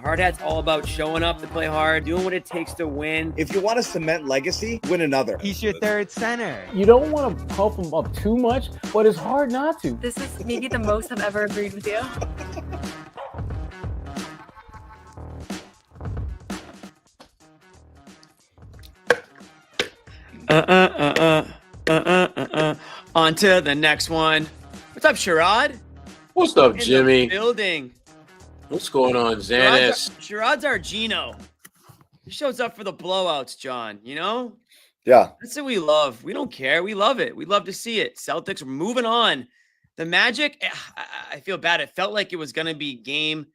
Hard hat's all about showing up to play hard, doing what it takes to win. If you want to cement legacy, win another. He's your third center. You don't want to pump him up too much, but it's hard not to. This is maybe the most I've ever agreed with you. On to the next one. What's up, Sherrod? What's up, In Jimmy? the building. What's going on, Zannis? Sherrod's our Gino. He shows up for the blowouts, John. You know? Yeah. That's what we love. We don't care. We love it. We love to see it. Celtics are moving on. The Magic, I feel bad. It felt like it was going to be game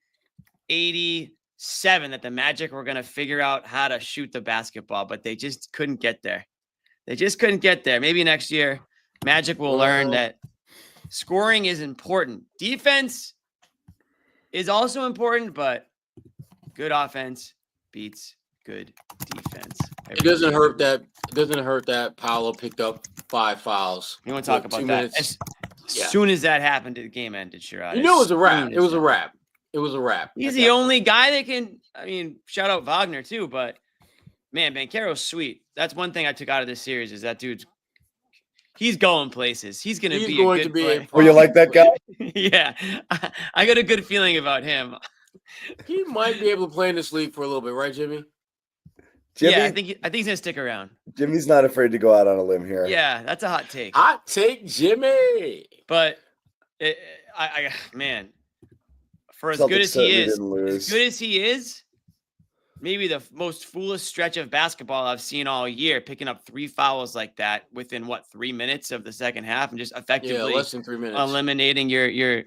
87 that the Magic were going to figure out how to shoot the basketball, but they just couldn't get there. They just couldn't get there. Maybe next year, Magic will learn that scoring is important. Defense is also important, but good offense beats good defense. It doesn't hurt that. It doesn't hurt that Paolo picked up 5 fouls. You want to talk about that? As soon as that happened, the game ended, Sherrod. You know it was a wrap. It was a wrap. It was a wrap. He's the only guy that can. I mean, shout out Wagner too, but man, Banchero's sweet. That's one thing I took out of this series is that dude's. He's going places. He's going to be a good player. Oh, you like that guy? Yeah, I got a good feeling about him. He might be able to play in this league for a little bit, right, Jimmy? Yeah, I think he's gonna stick around. Jimmy's not afraid to go out on a limb here. Yeah, that's a hot take. Hot take, Jimmy. But man, for as good as he is, maybe the most foolish stretch of basketball I've seen all year, picking up 3 fouls like that within 3 minutes of the second half, and just effectively less than 3 minutes, eliminating your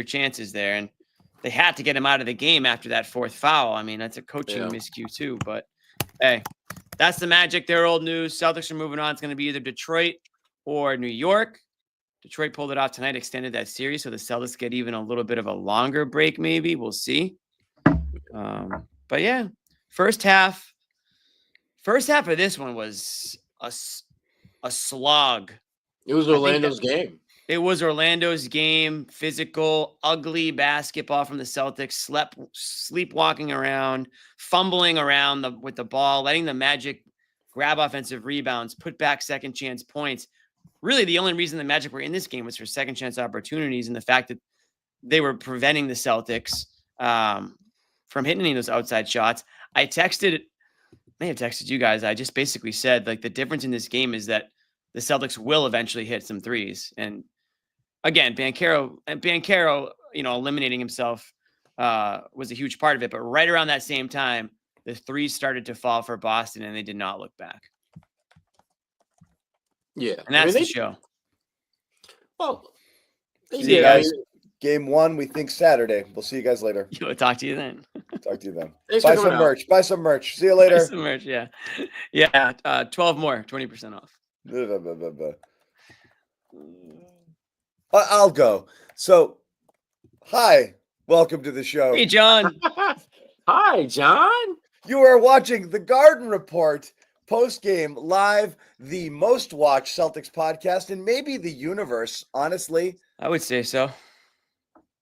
chances there. And they had to get him out of the game after that 4th foul. I mean, that's a coaching miscue too, but. Hey, that's the Magic. They're old news. Celtics are moving on. It's going to be either Detroit or New York. Detroit pulled it off tonight, extended that series, so the Celtics get even a little bit of a longer break maybe. We'll see. But, yeah, first half of this one was a slog. It was Orlando's game. It was Orlando's game, physical, ugly basketball from the Celtics, sleepwalking around, fumbling around with the ball, letting the Magic grab offensive rebounds, put back second chance points. Really, the only reason the Magic were in this game was for second chance opportunities and the fact that they were preventing the Celtics from hitting any of those outside shots. May have texted you guys. I just basically said, like, the difference in this game is that the Celtics will eventually hit some threes. And again, Banchero, eliminating himself was a huge part of it. But right around that same time, the threes started to fall for Boston, and they did not look back. Yeah, and that's the show. Well, see you guys. Game 1, we think Saturday. We'll see you guys later. We'll talk to you then. Talk to you then. Buy some merch. Buy some merch. See you later. Buy some merch. Yeah, yeah. 12 more, 20% off. I'll go. So, hi, welcome to the show. Hey, John. Hi, John. You are watching the Garden Report post-game live, the most watched Celtics podcast in maybe the universe, honestly. I would say so.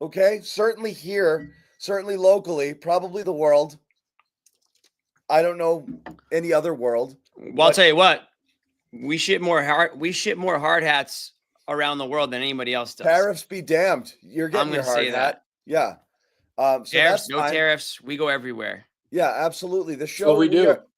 Okay, certainly here, certainly locally, probably the world. I don't know any other world. Well, I'll tell you what. We ship more hard hats around the world than anybody else does. Tariffs be damned. You're getting your hard hat. Yeah. So tariffs, no tariffs. We go everywhere. Yeah, absolutely. The show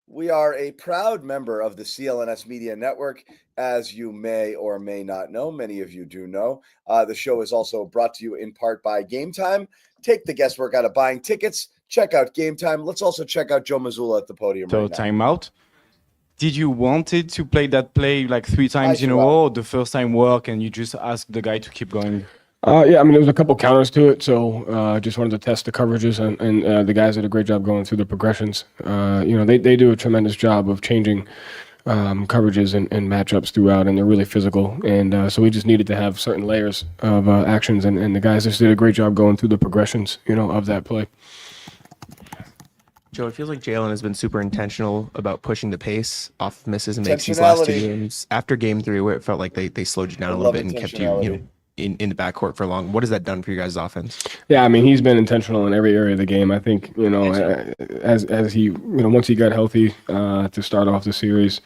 we are a proud member of the CLNS Media Network, as you may or may not know. Many of you do know. The show is also brought to you in part by Game Time. Take the guesswork out of buying tickets. Check out Game Time. Let's also check out Joe Mazzulla at the podium. So timeout. Did you wanted to play that play like 3 times in a row, or the first time work and you just asked the guy to keep going? Yeah, I mean, there was a couple counters to it, so just wanted to test the coverages, and the guys did a great job going through the progressions. They do a tremendous job of changing coverages and matchups throughout, and they're really physical. And so we just needed to have certain layers of actions, and the guys just did a great job going through the progressions, of that play. Joe, it feels like Jalen has been super intentional about pushing the pace off misses and makes these last 2 games. After game 3, where it felt like they slowed you down a little bit and kept you, in the backcourt for long. What has that done for you guys' offense? Yeah, I mean, he's been intentional in every area of the game. I think, as he, once he got healthy to start off the series,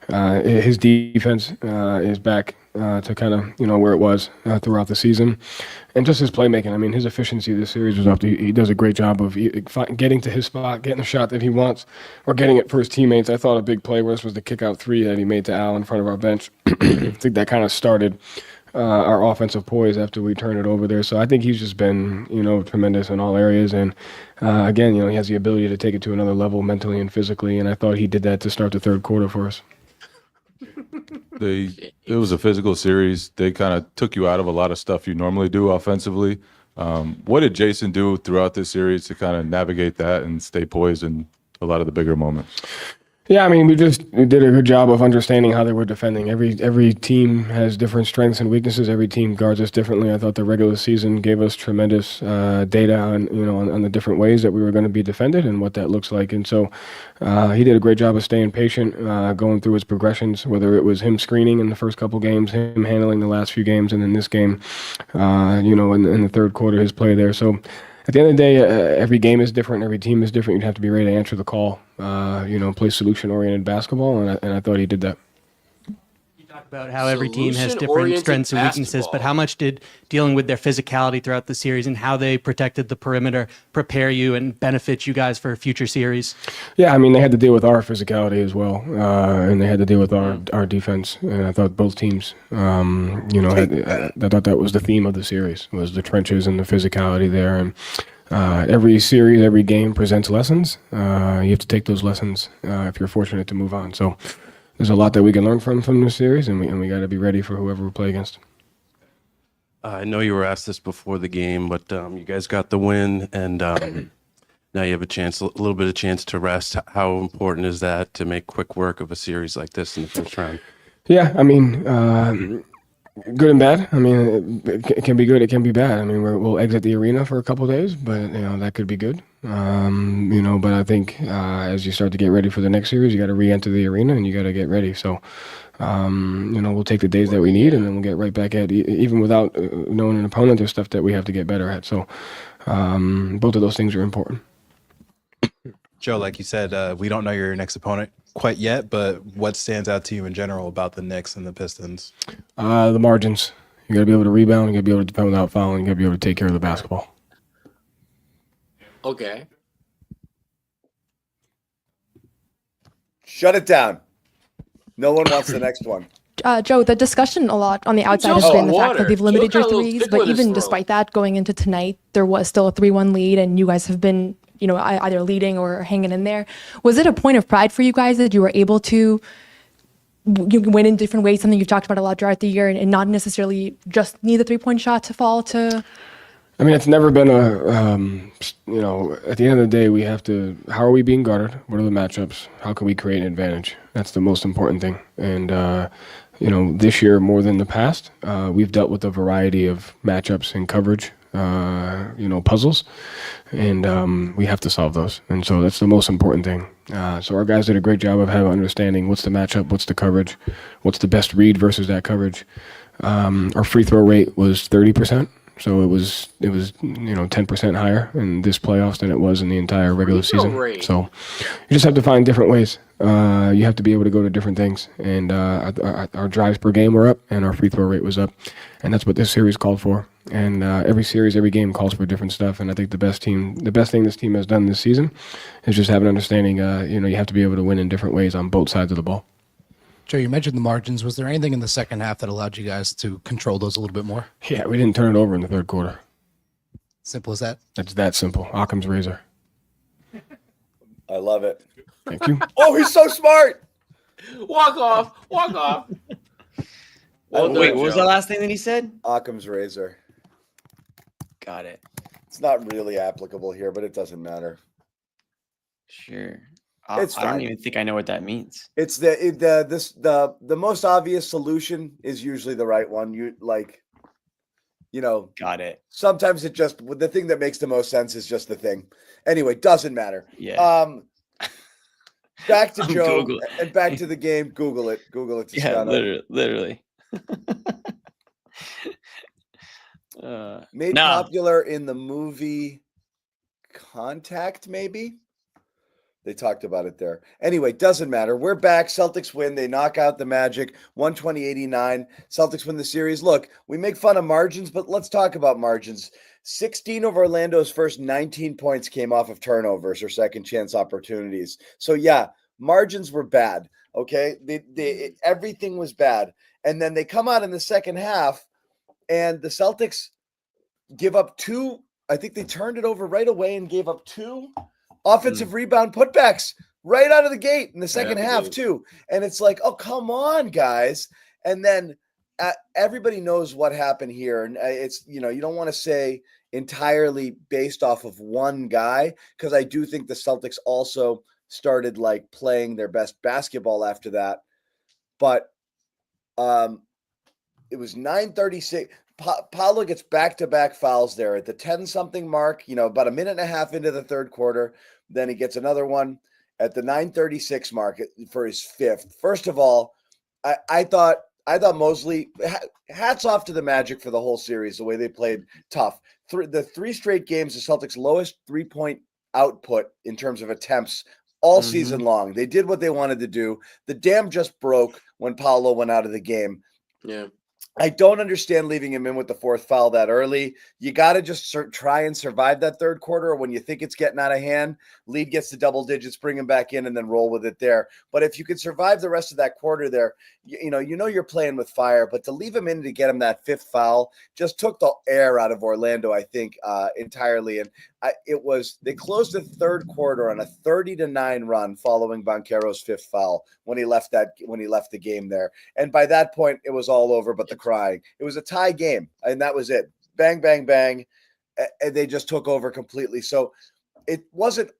his defense is back to kind of, where it was throughout the season. And just his playmaking. I mean, his efficiency this series was up. He does a great job of getting to his spot, getting the shot that he wants, or getting it for his teammates. I thought a big play was the kick-out three that he made to Al in front of our bench. I think that kind of started our offensive poise after we turned it over there. So I think he's just been, tremendous in all areas. And again, he has the ability to take it to another level mentally and physically. And I thought he did that to start the third quarter for us. It was a physical series. They kind of took you out of a lot of stuff you normally do offensively. What did Jason do throughout this series to kind of navigate that and stay poised in a lot of the bigger moments? Yeah, I mean, we did a good job of understanding how they were defending. Every team has different strengths and weaknesses. Every team guards us differently. I thought the regular season gave us tremendous data on the different ways that we were going to be defended and what that looks like. And so he did a great job of staying patient, going through his progressions, whether it was him screening in the first couple games, him handling the last few games, and in this game, in the third quarter, his play there. So at the end of the day, every game is different. Every team is different. You'd have to be ready to answer the call, play solution-oriented basketball, and I thought he did that. You talked about how every team has different strengths and weaknesses, but how much did dealing with their physicality throughout the series and how they protected the perimeter prepare you and benefit you guys for future series? Yeah, I mean, they had to deal with our physicality as well, and they had to deal with our defense. And I thought both teams, I thought that was the theme of the series, was the trenches and the physicality there. And every series, every game presents lessons. You have to take those lessons if you're fortunate to move on. So there's a lot that we can learn from this series, and we got to be ready for whoever we play against. I know you were asked this before the game, but you guys got the win, and now you have a little bit of chance to rest. How important is that to make quick work of a series like this in the first round? Yeah, I mean, good and bad. I mean, it can be good, it can be bad. I mean, we'll exit the arena for a couple of days, but that could be good. But I think as you start to get ready for the next series, you got to re-enter the arena and you got to get ready. So, we'll take the days that we need, and then we'll get right back at even without knowing an opponent. There's stuff that we have to get better at. So, both of those things are important. Joe, like you said, we don't know your next opponent quite yet, but what stands out to you in general about the Knicks and the Pistons? The margins. You got to be able to rebound. You got to be able to defend without fouling. You got to be able to take care of the basketball. Okay. Shut it down. No one wants the next one. Joe, the discussion a lot on the outside has been the fact that they've limited your threes, but even despite that, going into tonight, there was still a 3-1 lead, and you guys have been, either leading or hanging in there. Was it a point of pride for you guys that you were able to win in different ways, something you've talked about a lot throughout the year, and not necessarily just need the 3-point shot to fall to? I mean, it's never been at the end of the day, we have to, how are we being guarded? What are the matchups? How can we create an advantage? That's the most important thing. And, this year more than the past, we've dealt with a variety of matchups and coverage, puzzles, and we have to solve those. And so that's the most important thing. So our guys did a great job of having understanding what's the matchup, what's the coverage, what's the best read versus that coverage. Our free throw rate was 30%. So it was 10% higher in this playoffs than it was in the entire regular season. So you just have to find different ways. You have to be able to go to different things. And our drives per game were up, and our free throw rate was up, and that's what this series called for. And every series, every game calls for different stuff. And I think the best thing this team has done this season is just have an understanding. You have to be able to win in different ways on both sides of the ball. Joe, you mentioned the margins. Was there anything in the second half that allowed you guys to control those a little bit more? Yeah, we didn't turn it over in the third quarter. Simple as that? That's that simple. Occam's razor. I love it. Thank you. Oh, he's so smart. Walk off. Well, wait, what was the last thing that he said? Occam's razor. Got it. It's not really applicable here, but it doesn't matter. Sure. I don't even think I know what that means. It's the most obvious solution is usually the right one. Got it. Sometimes the thing that makes the most sense is just the thing. Anyway, doesn't matter. Yeah. Back to Joe and back to the game. Google it. Toscano. Yeah, literally. Made No. popular in the movie Contact, maybe? They talked about it there. Anyway, doesn't matter. We're back. Celtics win. They knock out the Magic, 120-89. Celtics win the series. Look, we make fun of margins, but let's talk about margins. 16 of Orlando's first 19 points came off of turnovers or second chance opportunities. So, yeah, margins were bad, okay? Everything was bad. And then they come out in the second half, and the Celtics give up two. I think they turned it over right away and gave up two offensive rebound putbacks right out of the gate in the second half too. And it's like, oh, come on, guys. And then everybody knows what happened here. And it's, you don't want to say entirely based off of one guy, because I do think the Celtics also started like playing their best basketball after that. But it was 9:36. Paolo gets back-to-back fouls there at the 10-something mark, about a minute and a half into the third quarter. Then he gets another one at the 9:36 mark for his fifth. First of all, I thought Mosley, hats off to the Magic for the whole series, the way they played tough. The three straight games, the Celtics' lowest three-point output in terms of attempts all season long. They did what they wanted to do. The dam just broke when Paolo went out of the game. Yeah. I don't understand leaving him in with the fourth foul that early. You got to just try and survive that third quarter. When you think it's getting out of hand, lead gets to double digits, bring him back in, and then roll with it there. But if you could survive the rest of that quarter there, you know you're playing with fire. But to leave him in to get him that fifth foul just took the air out of Orlando, I think, entirely. And they closed the third quarter on a 30-9 run following Banchero's fifth foul when he left the game there. And by that point, it was all over but the crying. It was a tie game, and that was it. Bang, bang, bang. And they just took over completely. So it wasn't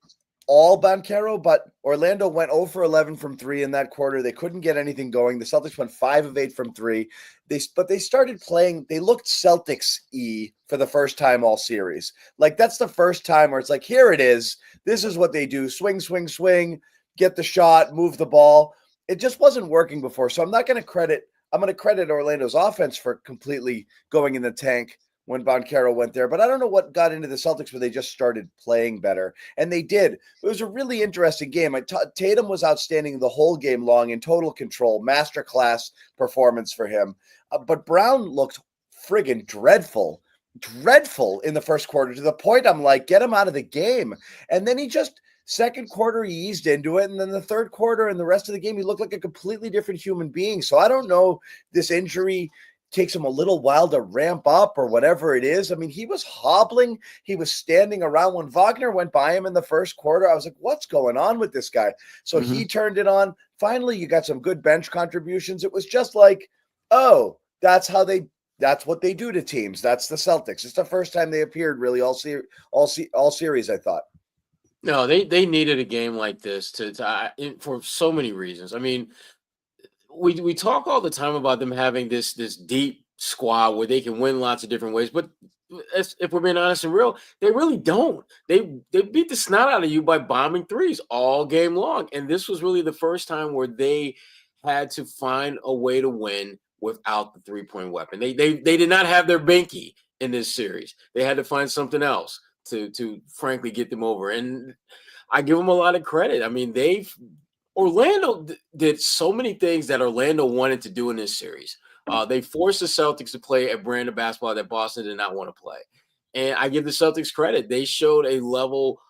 all Banchero, but Orlando went 0 for 11 from 3 in that quarter. They couldn't get anything going. The Celtics went 5 of 8 from 3. But they started playing. They looked Celtics-y for the first time all series. Like, that's the first time where it's like, here it is. This is what they do. Swing, swing, swing. Get the shot. Move the ball. It just wasn't working before. So I'm going to credit Orlando's offense for completely going in the tank when Banchero went there. But I don't know what got into the Celtics, but they just started playing better. And they did. It was a really interesting game. Tatum was outstanding the whole game long, in total control. Masterclass performance for him. But Brown looked friggin' dreadful in the first quarter, to the point I'm like, get him out of the game. And then second quarter, he eased into it. And then the third quarter and the rest of the game, he looked like a completely different human being. So I don't know, this injury takes him a little while to ramp up or whatever it is. I mean, he was hobbling. He was standing around. When Wagner went by him in the first quarter, I was like, what's going on with this guy? So he turned it on. Finally, you got some good bench contributions. It was just like, oh, that's what they do to teams. That's the Celtics. It's the first time they appeared really all series, I thought. No, they needed a game like this for so many reasons. I mean, we talk all the time about them having this deep squad where they can win lots of different ways, but if we're being honest and real, they really don't. They beat the snot out of you by bombing threes all game long, and this was really the first time where they had to find a way to win without the 3-point weapon. They did not have their binky in this series. They had to find something else to frankly get them over, and I give them a lot of credit. I mean, Orlando did so many things that Orlando wanted to do in this series. They forced the Celtics to play a brand of basketball that Boston did not want to play. And I give the Celtics credit. They showed a level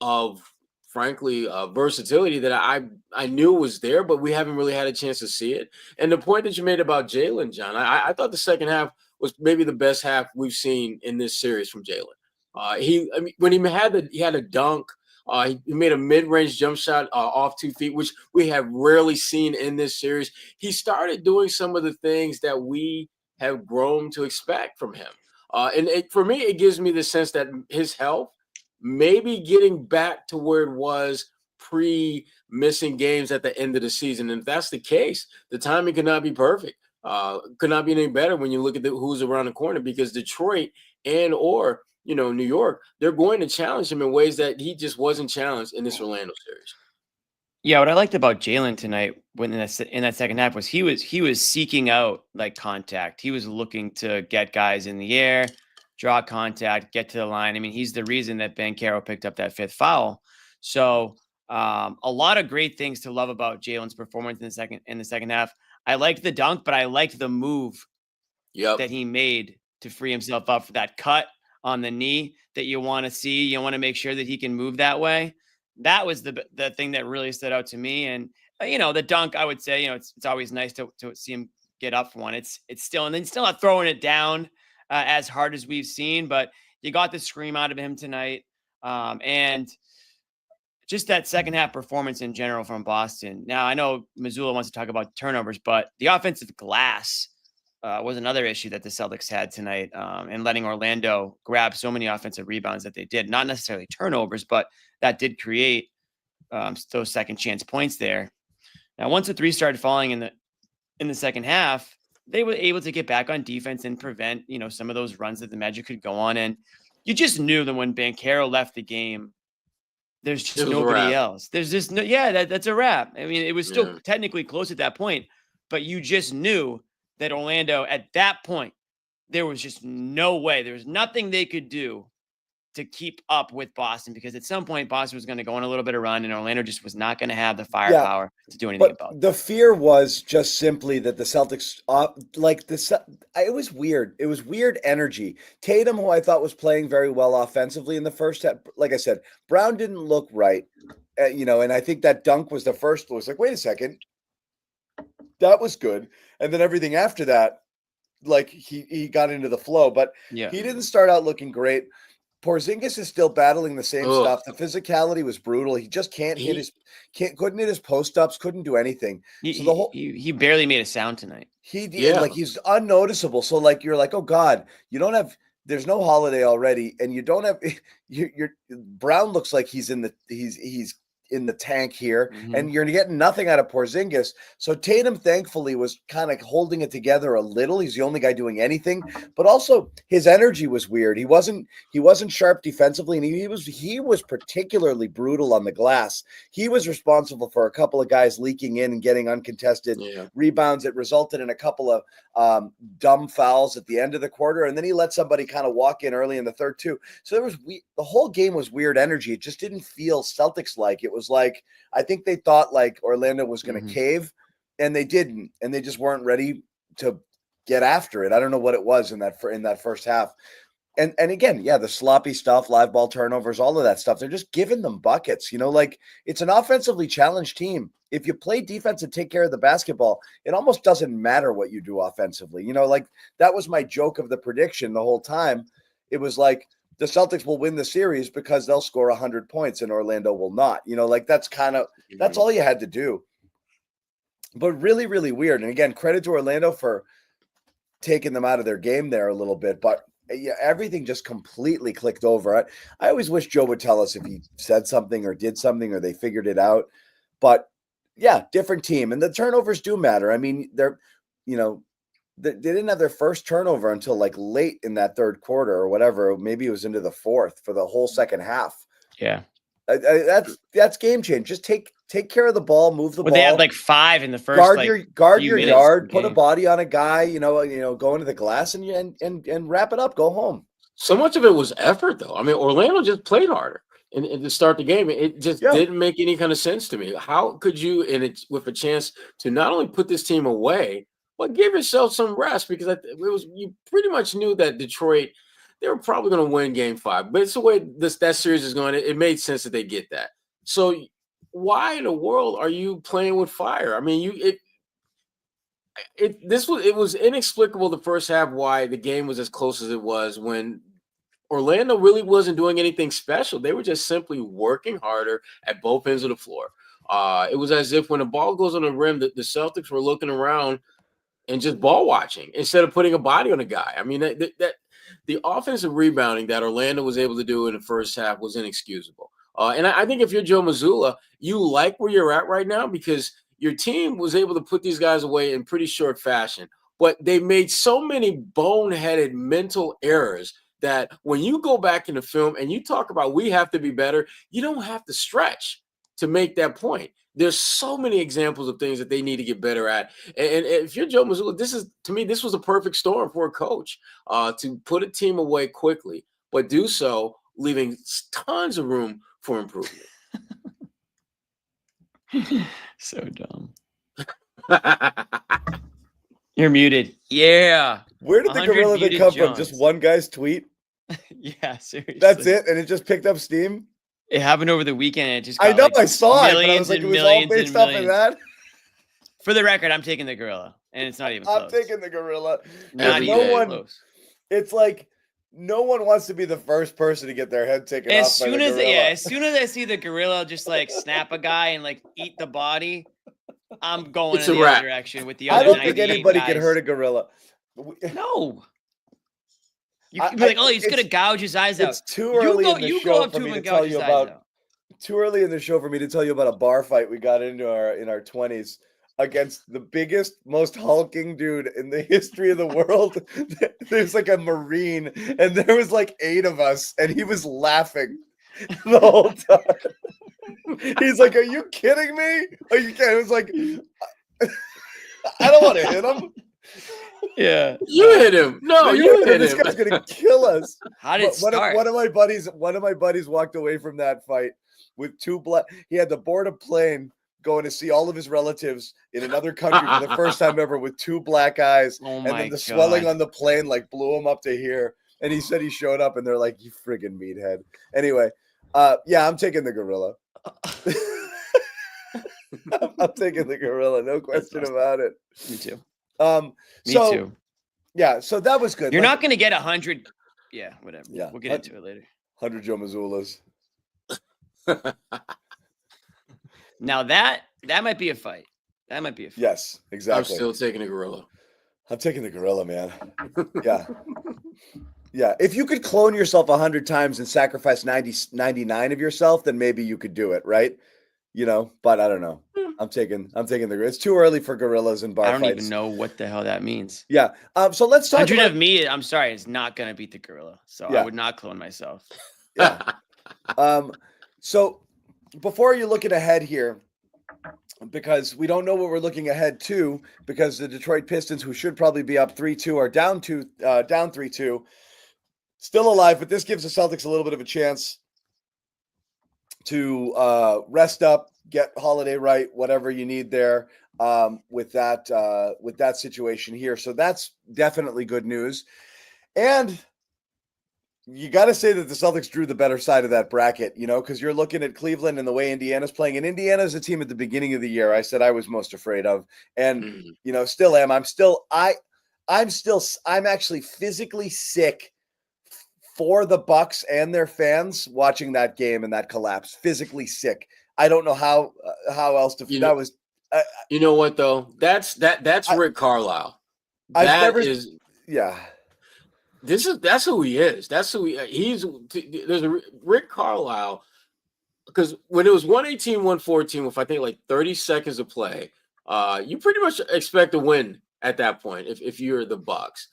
of, frankly, versatility that I knew was there, but we haven't really had a chance to see it. And the point that you made about Jalen, John, I thought the second half was maybe the best half we've seen in this series from Jalen. When he had a dunk. He made a mid-range jump shot off 2 feet, which we have rarely seen in this series. He started doing some of the things that we have grown to expect from him. For me, it gives me the sense that his health may be getting back to where it was pre-missing games at the end of the season. And if that's the case, the timing could not be perfect. Could not be any better when you look at who's around the corner, because Detroit or New York, they're going to challenge him in ways that he just wasn't challenged in this Orlando series. Yeah, what I liked about Jalen tonight in that second half was he was seeking out like contact. He was looking to get guys in the air. draw contact, get to the line. I mean, he's the reason that Banchero picked up that 5th foul. So a lot of great things to love about Jalen's performance in the second half. I liked the dunk, but I liked the move that he made to free himself up for that cut on the knee that you want to see. You want to make sure that he can move that way. That was the thing that really stood out to me. And the dunk, I would say, it's always nice to see him get up for one. It's still, and then still not throwing it down as hard as we've seen, but you got the scream out of him tonight. And just that second half performance in general from Boston. Now, I know Mazzulla wants to talk about turnovers, but the offensive glass was another issue that the Celtics had tonight, and letting Orlando grab so many offensive rebounds that they did. Not necessarily turnovers, but that did create those second chance points there. Now, once the 3 started falling in the second half, they were able to get back on defense and prevent, some of those runs that the Magic could go on. And you just knew that when Banchero left the game, there's just nobody else. There's just that's a wrap. I mean, it was still technically close at that point, but you just knew that Orlando at that point, there was just no way. There was nothing they could do to keep up with Boston, because at some point Boston was going to go on a little bit of run and Orlando just was not going to have the firepower to do anything about it. The fear was just simply that the Celtics, it was weird. It was weird energy. Tatum, who I thought was playing very well offensively in the first half, like I said, Brown didn't look right, and I think that dunk was the first. It was like, wait a second, that was good. And then everything after that, like he got into the flow, but he didn't start out looking great. Porzingis is still battling the same stuff. The physicality was brutal. He just couldn't hit his post ups, couldn't do anything. He barely made a sound tonight. He did, he's unnoticeable. So you're like, oh God, there's no Holiday already, and you don't have your Brown looks like he's in the tank here, and you're getting nothing out of Porzingis. So Tatum thankfully was kind of holding it together a little. He's the only guy doing anything, but also his energy was weird. He wasn't sharp defensively, and he was particularly brutal on the glass. He was responsible for a couple of guys leaking in and getting uncontested rebounds. It resulted in a couple of dumb fouls at the end of the quarter, and then he let somebody kind of walk in early in the third too. So the whole game was weird energy. It just didn't feel Celtics like. It was like, I think they thought like Orlando was going to cave, and they didn't, and they just weren't ready to get after it. I don't know what it was in that first half. And again, the sloppy stuff, live ball turnovers, all of that stuff, they're just giving them buckets. It's an offensively challenged team. If you play defense and take care of the basketball, it almost doesn't matter what you do offensively. That was my joke of the prediction the whole time. It was like, the Celtics will win the series because they'll score 100 points and Orlando will not. That's all you had to do. But really, really weird. And again, credit to Orlando for taking them out of their game there a little bit. But everything just completely clicked over. I always wish Joe would tell us if he said something or did something or they figured it out. But different team. And the turnovers do matter. I mean, they didn't have their first turnover until late in that third quarter or whatever. Maybe it was into the fourth for the whole second half. Yeah. That's game change. Just take care of the ball, move the ball. They had 5 in the first. Guard your yard, put a body on a guy, go into the glass and wrap it up, go home. So much of it was effort though. I mean, Orlando just played harder and to start the game. It just didn't make any kind of sense to me. How could you, with a chance to not only put this team away, but give yourself some rest, because you pretty much knew that Detroit, they were probably going to win Game 5. But it's the way that series is going. It made sense that they get that. So why in the world are you playing with fire? I mean, it was inexplicable the first half why the game was as close as it was, when Orlando really wasn't doing anything special. They were just simply working harder at both ends of the floor. It was as if when the ball goes on the rim, the Celtics were looking around and just ball watching instead of putting a body on a guy. I mean, that the offensive rebounding that Orlando was able to do in the first half was inexcusable. And I think if you're Joe Mazzulla, you like where you're at right now, because your team was able to put these guys away in pretty short fashion. But they made so many boneheaded mental errors that when you go back in the film and you talk about we have to be better, you don't have to stretch. to make that point. There's so many examples of things that they need to get better at. And if you're Joe Mazzulla, this was a perfect storm for a coach to put a team away quickly, but do so leaving tons of room for improvement. So dumb. You're muted. Yeah. Where did the gorilla thing come from? Just one guy's tweet? Yeah, seriously. That's it? And it just picked up steam? It happened over the weekend. And it just I know, like I saw it, but I was like, it was all based off of that? For the record, I'm taking the gorilla, and it's not even close. I'm taking the gorilla. Not even close. It's like no one wants to be the first person to get their head taken off by the gorilla. As soon as I see the gorilla just like snap a guy and like eat the body, I'm going in the other direction with the other. I don't think anybody can hurt a gorilla. No. You can be like, oh, he's gonna gouge his eyes out. It's too early in the show for me to tell you about. Too early in the show for me to tell you about a bar fight we got into in our 20s against the biggest, most hulking dude in the history of the world. There's like a Marine, and there was like 8 of us, and he was laughing the whole time. He's like, "Are you kidding me? Are you kidding?" It was like, I don't want to hit him. Yeah, you hit him. No, you hit him. This guy's gonna kill us. How did it start? One of my buddies walked away from that fight with 2 black. He had to board a plane going to see all of his relatives in another country for the first time ever with 2 black eyes. Oh and then the swelling on the plane like blew him up to here. And he said he showed up and they're like, "You friggin' meathead." Anyway, yeah, I'm taking the gorilla. I'm taking the gorilla, no question about it. Me too. Me too. Yeah, so that was good. You're not going to get 100. Yeah, whatever. Yeah, we'll get into it later. 100 Joe Mazzullas. Now that might be a fight. That might be a fight. Yes, exactly. I'm still taking a gorilla. I'm taking the gorilla, man. Yeah. Yeah. If you could clone yourself 100 times and sacrifice 99 of yourself, then maybe you could do it, right? You know, but I don't know. I'm taking the gorilla. It's too early for gorillas and bar fights. I don't even know what the hell that means. Yeah. So let's talk 100 of me, I'm sorry, is not going to beat the gorilla. So I would not clone myself. Yeah. So before you're looking ahead here, because we don't know what we're looking ahead to, because the Detroit Pistons, who should probably be up 3-2, are down 3-2, still alive, but this gives the Celtics a little bit of a chance to rest up, get Holiday right, whatever you need there with that situation here. So that's definitely good news. And you got to say that the Celtics drew the better side of that bracket, you know, because you're looking at Cleveland and the way Indiana's playing. And Indiana's a team at the beginning of the year I said I was most afraid of. And, you know, still am. I'm actually physically sick for the Bucks and their fans watching that game and that collapse. Physically sick. I don't know how else to. You know what though? That's Rick Carlisle. Yeah. That's who he is. That's who he's. There's a Rick Carlisle, because when it was 118-114 with I think like 30 seconds of play, you pretty much expect to win at that point if you're the Bucks.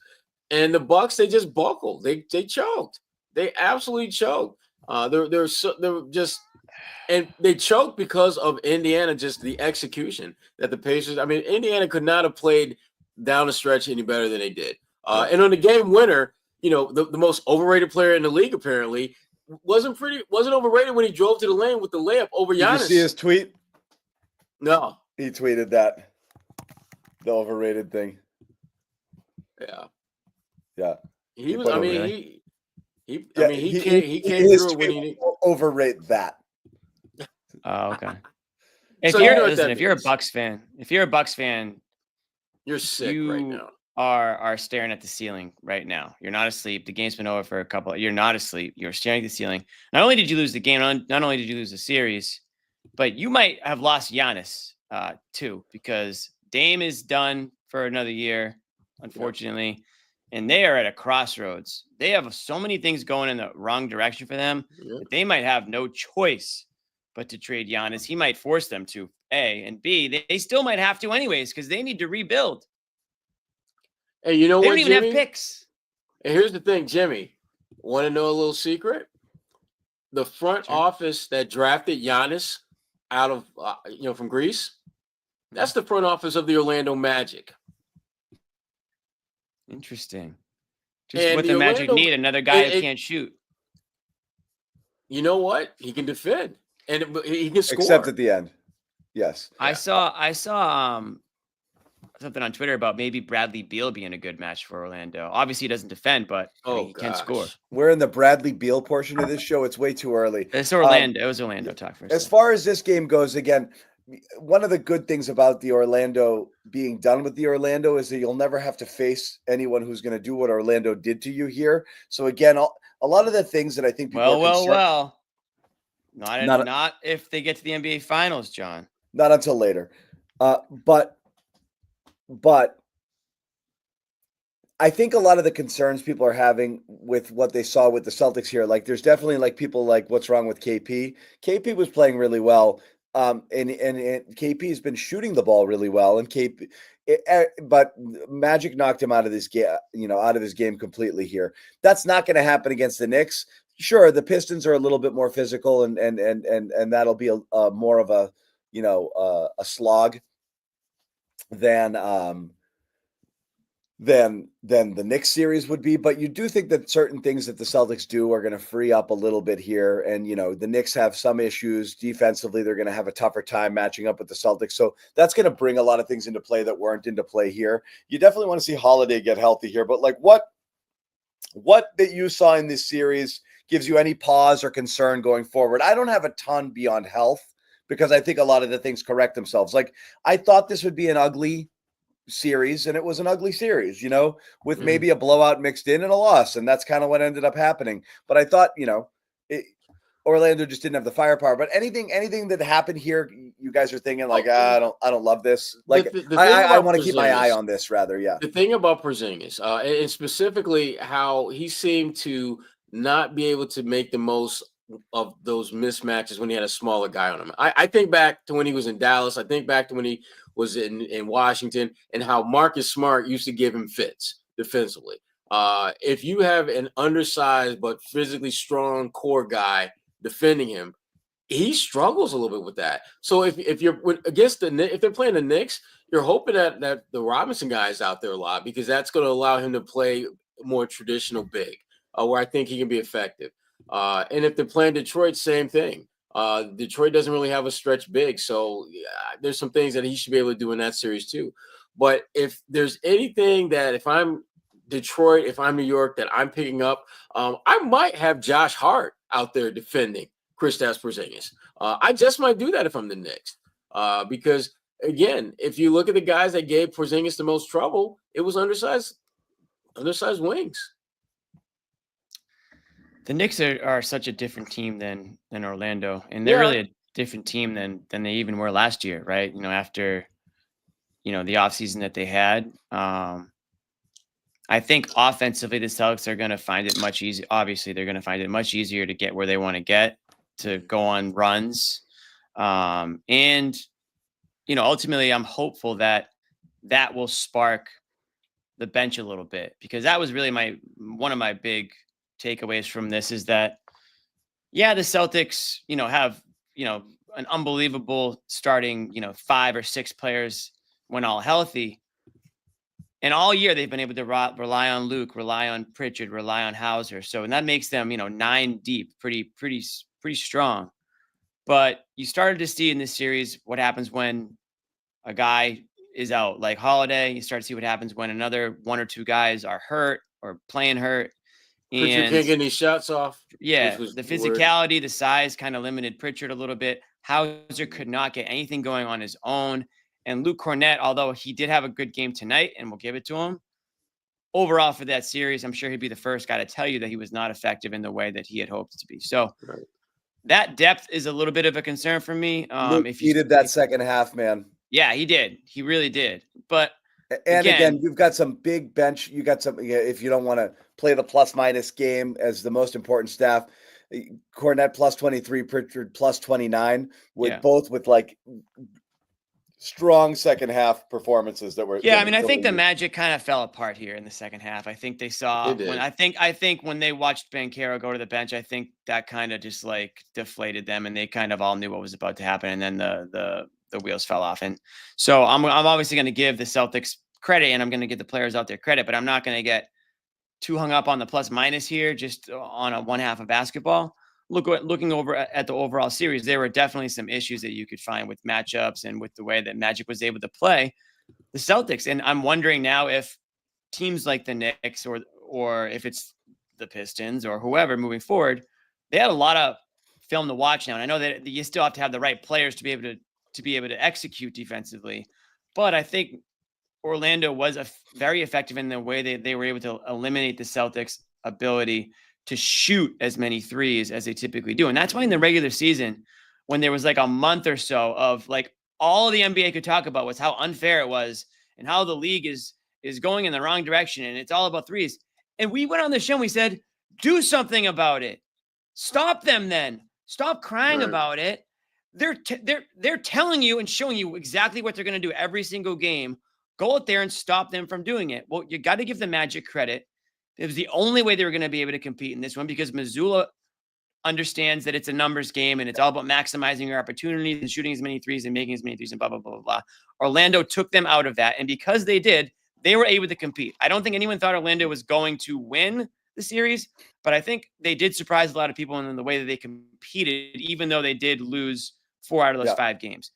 And the Bucks, they just buckled. They choked. They absolutely choked. They're just, and they choked because of Indiana, just the execution that the Pacers. I mean, Indiana could not have played down the stretch any better than they did. And on the game winner, you know, the most overrated player in the league apparently wasn't overrated when he drove to the lane with the layup over Giannis. Did you see his tweet? No, he tweeted that the overrated thing. Yeah. Yeah. He was. I mean, he came through when he overrate that. Oh, okay. If you're a Bucks fan, you're sick right now. Are staring at the ceiling right now. You're not asleep. The game's been over for a couple. You're not asleep. You're staring at the ceiling. Not only did you lose the game, not only did you lose the series, but you might have lost Giannis too, because Dame is done for another year, unfortunately. And they are at a crossroads. They have so many things going in the wrong direction for them that they might have no choice but to trade Giannis. He might force them to, A, and B, they still might have to anyways because they need to rebuild. Hey, you know they what, don't even have picks. And here's the thing, Jimmy. Want to know a little secret? The front office that drafted Giannis, out of from Greece. That's the front office of the Orlando Magic. Interesting. Just And what the Magic need, another guy who can't shoot. You know what? He can defend, and he can score. Except at the end. Yes. I saw something on Twitter about maybe Bradley Beal being a good match for Orlando. Obviously, he doesn't defend, but he can score. We're in the Bradley Beal portion of this show. It's way too early. It's Orlando. It was Orlando talk first. As far as this game goes, again, one of the good things about the Orlando being done with the Orlando is that you'll never have to face anyone who's going to do what Orlando did to you here. So again, a lot of the things that I think people not if they get to the NBA Finals, John. Not until later. But I think a lot of the concerns people are having with what they saw with the Celtics here, like there's definitely like people like what's wrong with KP. KP was playing really well. And KP has been shooting the ball really well, and but Magic knocked him out of this game, out of his game completely here. That's not going to happen against the Knicks. Sure, the Pistons are a little bit more physical, and that'll be a more of a a slog than the Knicks series would be. But you do think that certain things that the Celtics do are going to free up a little bit here. And, the Knicks have some issues defensively. They're going to have a tougher time matching up with the Celtics. So that's going to bring a lot of things into play that weren't into play here. You definitely want to see Holiday get healthy here. But like what that you saw in this series gives you any pause or concern going forward? I don't have a ton beyond health because I think a lot of the things correct themselves. Like I thought this would be an ugly series, and it was an ugly series, with maybe a blowout mixed in and a loss, and that's kind of what ended up happening. But I thought, Orlando just didn't have the firepower. But anything that happened here, you guys are thinking like, I don't love this. Like I want to keep my eye on this rather. Yeah. The thing about Porzingis, and specifically how he seemed to not be able to make the most of those mismatches when he had a smaller guy on him. I think back to when he was in Dallas. I think back to when he was in Washington, and how Marcus Smart used to give him fits defensively. If you have an undersized but physically strong core guy defending him, he struggles a little bit with that. So if you're against if they're playing the Knicks, you're hoping that the Robinson guy is out there a lot, because that's going to allow him to play more traditional big, where I think he can be effective. And if they're playing Detroit, same thing. Detroit doesn't really have a stretch big, so there's some things that he should be able to do in that series too. But if there's anything that, if I'm Detroit, if I'm New York, that I'm picking up, I might have Josh Hart out there defending Kristaps Porzingis. I just might do that if I'm the Knicks, because again, if you look at the guys that gave Porzingis the most trouble, it was undersized wings. The Knicks are such a different team than Orlando, and they're really a different team than they even were last year, right? After the offseason that they had. I think offensively the Celtics are going to find it much easier. Obviously, they're going to find it much easier to get where they want to get, to go on runs. And ultimately I'm hopeful that will spark the bench a little bit, because that was really one of my big takeaways from this is that, the Celtics, have, an unbelievable starting, 5 or 6 players when all healthy. And all year they've been able to rely on Luke, rely on Pritchard, rely on Hauser. So, and that makes them, 9 deep, pretty strong. But you started to see in this series what happens when a guy is out, like Holiday. You start to see what happens when another 1 or 2 guys are hurt or playing hurt. Pritchard can't get any shots off. Yeah, the physicality, the size kind of limited Pritchard a little bit. Hauser could not get anything going on his own. And Luke Cornett, although he did have a good game tonight, and we'll give it to him, overall for that series, I'm sure he'd be the first guy to tell you that he was not effective in the way that he had hoped to be. So that depth is a little bit of a concern for me. If he did that second half, man. Yeah, he did. He really did. But again, you've got some big bench. You got some, if you don't want to play the plus minus game as the most important staff, Cornett plus 23, Pritchard plus 29, with both with like strong second half performances that were. Yeah, I mean, I think the Magic kind of fell apart here in the second half. I think they saw They did. I think when they watched Banchero go to the bench, I think that kind of just like deflated them, and they kind of all knew what was about to happen, and then the wheels fell off. And so I'm obviously going to give the Celtics credit, and I'm going to give the players out there credit, but I'm not going to get too hung up on the plus minus here, just on a one half of basketball. Looking over at the overall series, there were definitely some issues that you could find with matchups and with the way that Magic was able to play the Celtics. And I'm wondering now if teams like the Knicks or if it's the Pistons or whoever moving forward, they had a lot of film to watch now. And I know that you still have to have the right players to be able to execute defensively, but I think Orlando was very effective in the way they were able to eliminate the Celtics' ability to shoot as many threes as they typically do. And that's why in the regular season, when there was like a month or so of like all the NBA could talk about was how unfair it was and how the league is going in the wrong direction and it's all about threes. And we went on the show and we said, do something about it. Stop them then. Stop crying about it. They're telling you and showing you exactly what they're going to do every single game. Go out there and stop them from doing it. Well, you got to give the Magic credit. It was the only way they were going to be able to compete in this one because Missoula understands that it's a numbers game and it's all about maximizing your opportunities and shooting as many threes and making as many threes and blah, blah, blah, blah, blah. Orlando took them out of that. And because they did, they were able to compete. I don't think anyone thought Orlando was going to win the series, but I think they did surprise a lot of people in the way that they competed, even though they did lose 4 out of those 5 games.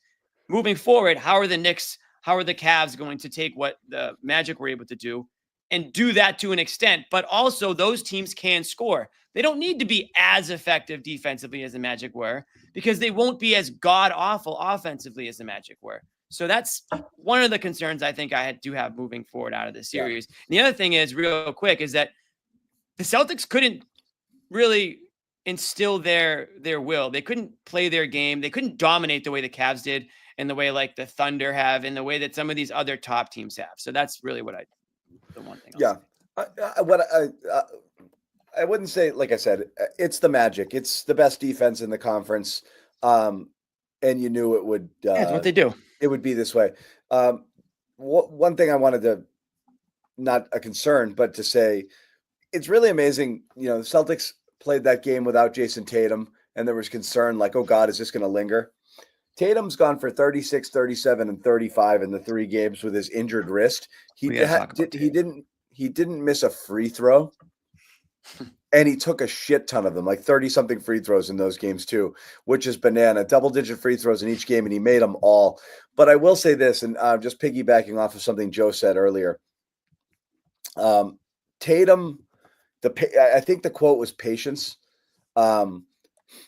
Moving forward, how are the Knicks, how are the Cavs going to take what the Magic were able to do and do that to an extent? But also those teams can score. They don't need to be as effective defensively as the Magic were because they won't be as god-awful offensively as the Magic were. So that's one of the concerns I think I do have moving forward out of this series. And the other thing is, real quick, is that the Celtics couldn't really instill their will. They couldn't play their game. They couldn't dominate the way the Cavs did and the way like the Thunder have and the way that some of these other top teams have. So that's really what the one thing. I wouldn't say, like I said, it's the Magic. It's the best defense in the conference. And you knew it would. That's what they do. It would be this way. One thing I wanted to, not a concern, but to say, it's really amazing. You know, the Celtics played that game without Jason Tatum, and there was concern like, oh God, is this going to linger? Tatum's gone for 36, 37, and 35 in the 3 games with his injured wrist. He didn't miss a free throw. And he took a shit ton of them, like 30-something free throws in those games too, which is banana. Double-digit free throws in each game, and he made them all. But I will say this, and just piggybacking off of something Joe said earlier. Tatum, I think the quote was patience.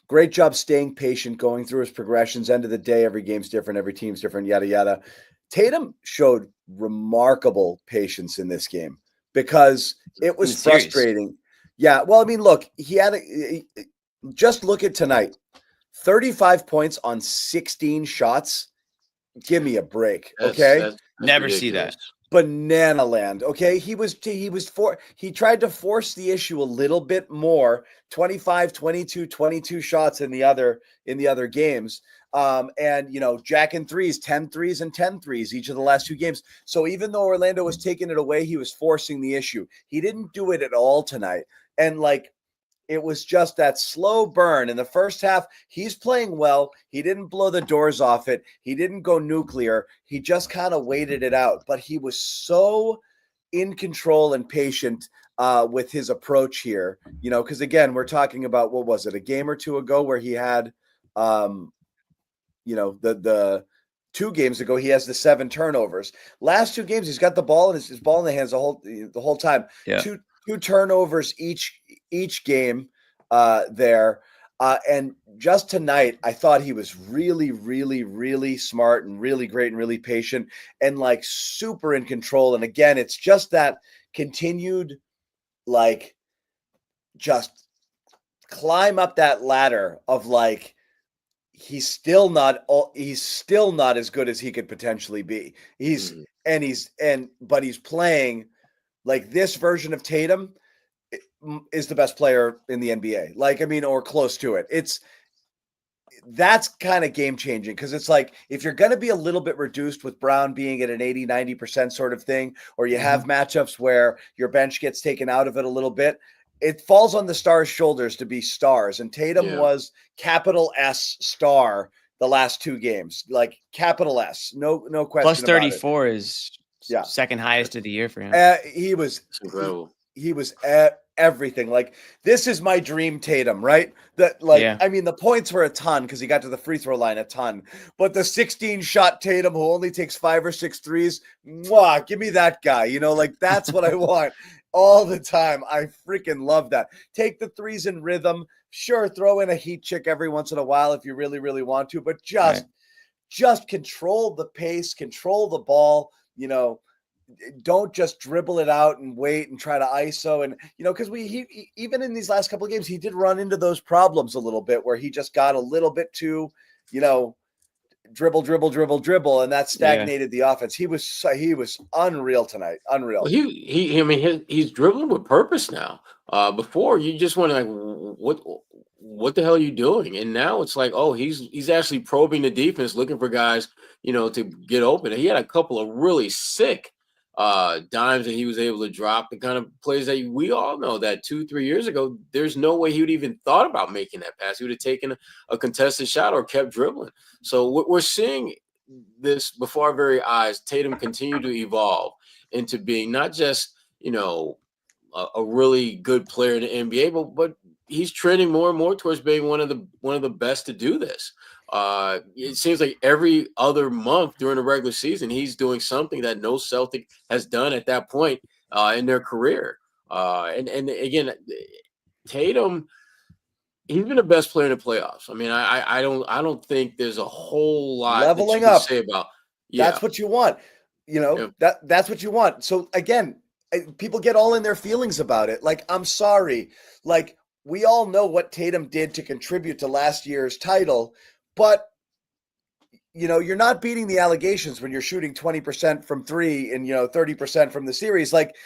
Great job staying patient, going through his progressions. End of the day, every game's different, every team's different, yada, yada. Tatum showed remarkable patience in this game because it was frustrating. Yeah, well, I mean, look, just look at tonight. 35 points on 16 shots. Give me a break, okay? That's never ridiculous. see that. Banana land, okay? He tried to force the issue a little bit more. 25, 22 shots in the other games. And you know, jacking threes, 10 threes and 10 threes each of the last 2 games. So even though Orlando was taking it away, he was forcing the issue. He didn't do it at all tonight. And like, it was just that slow burn in the first half. He's playing well. He didn't blow the doors off it. He didn't go nuclear. He just kind of waited it out. But he was so in control and patient with his approach here. You know, because again, we're talking about, what was it, a game or 2 ago where he had, you know, the 2 games ago, he has the 7 turnovers. Last 2 games, he's got the ball and his ball in the hands the whole time. Yeah. Two turnovers each game there. And just tonight, I thought he was really, really, really smart and really great and really patient and like super in control. And again, it's just that continued, like, just climb up that ladder of like, he's still not as good as he could potentially be. But he's playing like this version of Tatum is the best player in the NBA. Like, I mean, or close to it. that's kind of game changing, because it's like if you're going to be a little bit reduced with Brown being at an 80-90% sort of thing, or you have matchups where your bench gets taken out of it a little bit, it falls on the Stars' shoulders to be stars. And Tatum was capital S star the last 2 games, like capital S, no question. Plus 34 about it. is second highest of the year for him. He was incredible. He was everything. Like, this is my dream Tatum, right? That, like, I mean, the points were a ton because he got to the free throw line a ton, but the 16-shot Tatum who only takes 5 or 6 threes, mwah, give me that guy. You know, like, that's what I want all the time. I freaking love that. Take the threes in rhythm. Sure, throw in a heat chick every once in a while if you really, really want to, but just control the pace, control the ball, you know. Don't just dribble it out and wait and try to ISO. And, you know, because he even in these last couple of games, he did run into those problems a little bit where he just got a little bit too, you know, dribble, and that stagnated the offense. He was unreal tonight. Unreal. Well, I mean, he's dribbling with purpose now. Before you just went like, what the hell are you doing? And now it's like, oh, he's actually probing the defense, looking for guys, you know, to get open. And he had a couple of really sick dimes that he was able to drop, the kind of plays that we all know that 2-3 years ago, there's no way he would even thought about making that pass. He would have taken a contested shot or kept dribbling. So we're seeing this before our very eyes. Tatum continue to evolve into being not just, you know, a really good player in the NBA, but he's trending more and more towards being one of the best to do this. It seems like every other month during the regular season, he's doing something that no Celtic has done at that point in their career. And again, Tatum, he's been the best player in the playoffs. I mean, I don't think there's a whole lot leveling that you up. can say about. That's what you want. You know, that's what you want. So again, people get all in their feelings about it. Like, I'm sorry. Like, we all know what Tatum did to contribute to last year's title. But, you know, you're not beating the allegations when you're shooting 20% from 3 and, you know, 30% from the series. Like,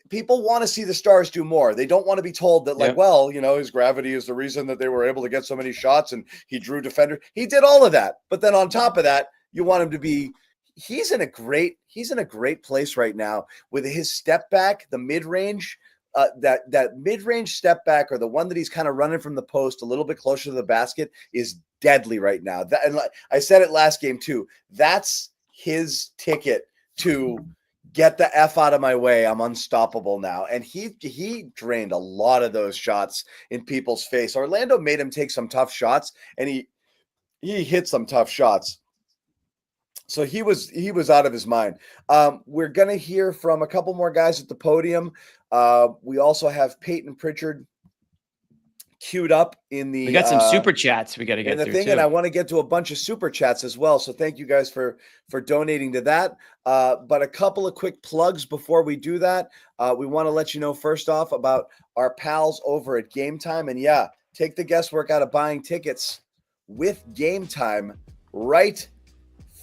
people want to see the Stars do more. They don't want to be told that, like, well, you know, his gravity is the reason that they were able to get so many shots and he drew defenders. He did all of that. But then on top of that, you want him to be – he's in a great place right now with his step back, the mid-range – that mid-range step back, or the one that he's kind of running from the post a little bit closer to the basket, is deadly right now. That, and I said it last game too. That's his ticket to get the F out of my way. I'm unstoppable now. And he drained a lot of those shots in people's face. Orlando made him take some tough shots, and he hit some tough shots. So he was out of his mind. We're going to hear from a couple more guys at the podium. We also have Peyton Pritchard queued up in the. We got some super chats we got to get through too. And I want to get to a bunch of super chats as well. So thank you guys for donating to that. But a couple of quick plugs before we do that. We want to let you know first off about our pals over at Game Time. And yeah, take the guesswork out of buying tickets with Game Time right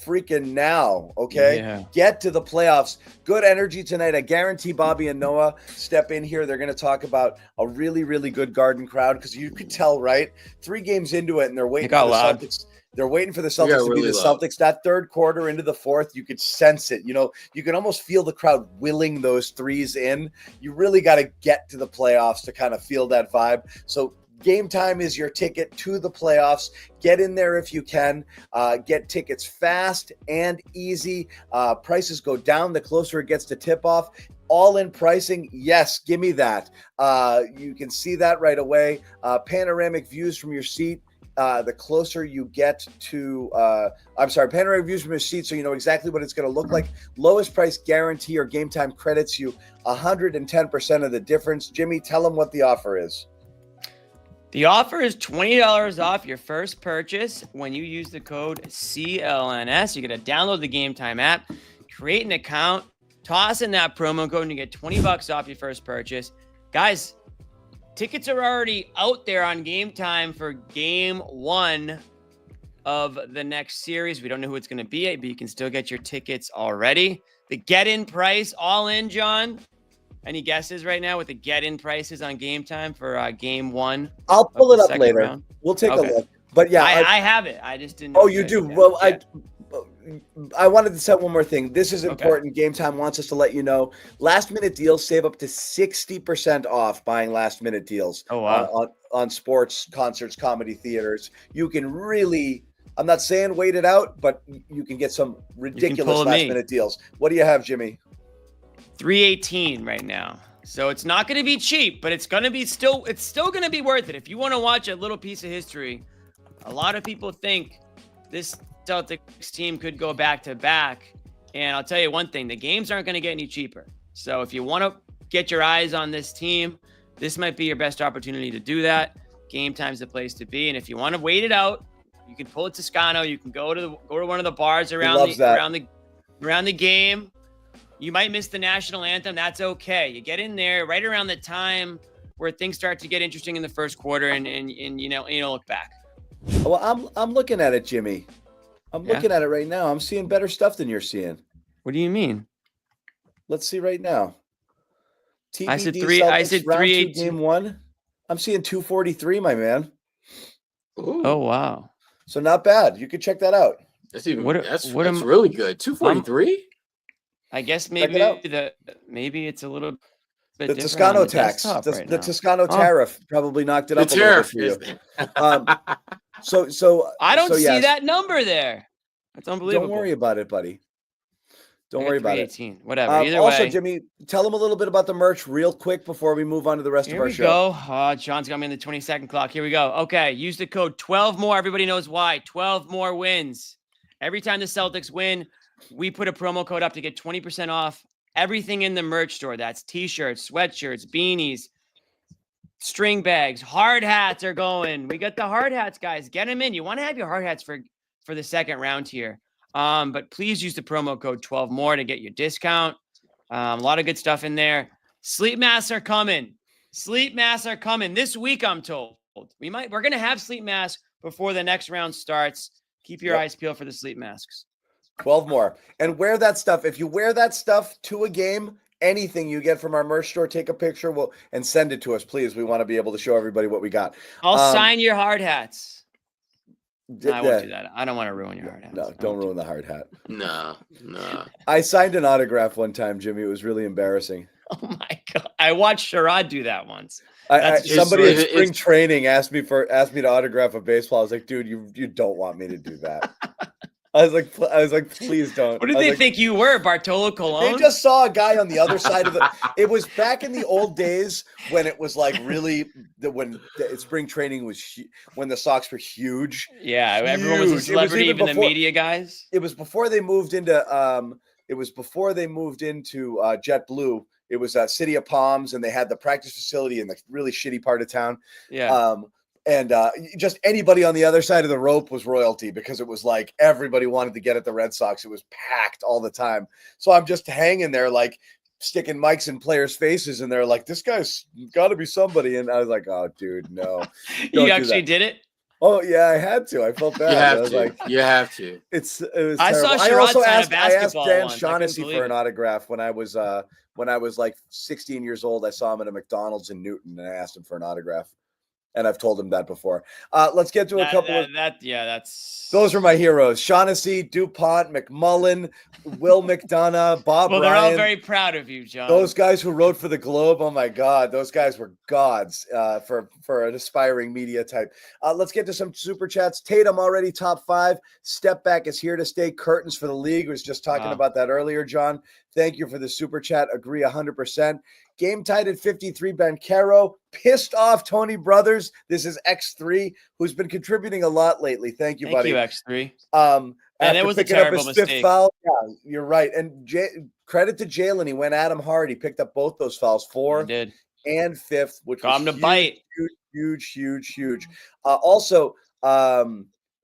freaking now. Okay. Get to the playoffs. Good energy tonight. I guarantee Bobby and Noah step in here. They're going to talk about a really, really good Garden crowd, because you could tell, right? 3 games into it, and they're waiting for the Celtics. They're waiting for the Celtics to be the Celtics. That third quarter into the fourth, you could sense it. You know, you can almost feel the crowd willing those threes in. You really got to get to the playoffs to kind of feel that vibe. So Game Time is your ticket to the playoffs. Get in there if you can. Get tickets fast and easy. Prices go down the closer it gets to tip-off. All-in pricing, yes, give me that. You can see that right away. Panoramic views from your seat. The closer you get to, panoramic views from your seat, so you know exactly what it's going to look like. Lowest price guarantee, or Game Time credits you 110% of the difference. Jimmy, tell them what the offer is. The offer is $20 off your first purchase when you use the code CLNS. You're going to download the Game Time app, create an account, toss in that promo code, and you get $20 off your first purchase. Guys, tickets are already out there on Game Time for Game 1 of the next series. We don't know who it's going to be at, but you can still get your tickets already. The get-in price, all in, John. Any guesses right now with the get-in prices on Game Time for Game 1? I'll pull it up later. Round? We'll take a look. But yeah, I have it. I just didn't. Oh, you do? Well, I wanted to set one more thing. This is important. Game Time wants us to let you know last minute deals save up to 60% off buying last minute deals. Oh, wow. On sports, concerts, comedy theaters. You can really, I'm not saying wait it out, but you can get some ridiculous last minute deals. What do you have, Jimmy? $318 right now. So it's not going to be cheap, but it's going to be it's still going to be worth it. If you want to watch a little piece of history, a lot of people think this Celtics team could go back to back. And I'll tell you one thing, the games aren't going to get any cheaper. So if you want to get your eyes on this team, this might be your best opportunity to do that. Game Time's the place to be. And if you want to wait it out, you can pull it Toscano. You can go to one of the bars around the game. You might miss the national anthem. That's okay. You get in there right around the time where things start to get interesting in the first quarter, and you look back. Well, I'm looking at it, Jimmy. I'm looking at it right now. I'm seeing better stuff than you're seeing. What do you mean? Let's see right now. TBD I said 3-8 game 1. I'm seeing 243, my man. Ooh. Oh wow. So not bad. You could check that out. That's really good. 243. I guess maybe it's a little bit the different Toscano on the tax, desktop the right now. Toscano tariff probably knocked it up a little bit for you. So I don't see that number there. That's unbelievable. Don't worry about it, buddy. Don't worry about it. Whatever. Either also, way. Jimmy, tell them a little bit about the merch real quick before we move on to the rest of our show. Here we go. John's got me in the 20-second clock. Here we go. Okay. Use the code 12 more. Everybody knows why. 12 more wins. Every time the Celtics win, we put a promo code up to get 20% off everything in the merch store. That's t-shirts, sweatshirts, beanies, string bags, hard hats are going. We got the hard hats, guys. Get them in. You want to have your hard hats for the second round here. But please use the promo code 12 more to get your discount. A lot of good stuff in there. Sleep masks are coming. Sleep masks are coming this week, I'm told. We're going to have sleep masks before the next round starts. Keep your eyes peeled for the sleep masks. 12 more. And wear that stuff. If you wear that stuff to a game, anything you get from our merch store, take a picture and send it to us, please. We want to be able to show everybody what we got. I'll sign your hard hats. No, I won't do that. I don't want to ruin your hard hat. No, don't ruin the hard hat. No. I signed an autograph one time, Jimmy. It was really embarrassing. Oh my God. I watched Sherrod do that once. Somebody in spring training asked me to autograph a baseball. I was like, dude, you don't want me to do that. I was like, please don't. What did they think you were, Bartolo Colon? They just saw a guy on the other side of the. It was back in the old days when it was like really when spring training was when the Sox were huge. Yeah, everyone was a celebrity, even the media guys. It was before they moved into. JetBlue. It was City of Palms, and they had the practice facility in the really shitty part of town. Yeah. And just anybody on the other side of the rope was royalty because it was like everybody wanted to get at the Red Sox. It was packed all the time. So I'm just hanging there like sticking mics in players' faces, and they're like, "This guy's got to be somebody." And I was like, "Oh, dude, no." You actually did it? Oh yeah, I had to. I felt bad. You have to. It was terrible. I also asked Dan Shaughnessy for an autograph when I was like 16 years old. I saw him at a McDonald's in Newton, and I asked him for an autograph. And I've told him that before. Let's get to a couple that's those are my heroes: Shaughnessy, DuPont, McMullen, Will McDonough, Bob Ryan. They're all very proud of you, John. Those guys who wrote for the Globe. Oh my God, those guys were gods for an aspiring media type. Let's get to some super chats. Tatum already top 5. Step back is here to stay. Curtains for the league. Was just talking about that earlier, John. Thank you for the super chat. Agree 100%. Game tied at 53, Bancaro. Pissed off Tony Brothers. This is X3, who's been contributing a lot lately. Thank you, buddy. Thank you, X3. And it was a terrible mistake. Fifth foul. Yeah, you're right. And credit to Jalen. He went at him hard. He picked up both those fouls, 4th and 5th, which got him to bite. Huge. Also,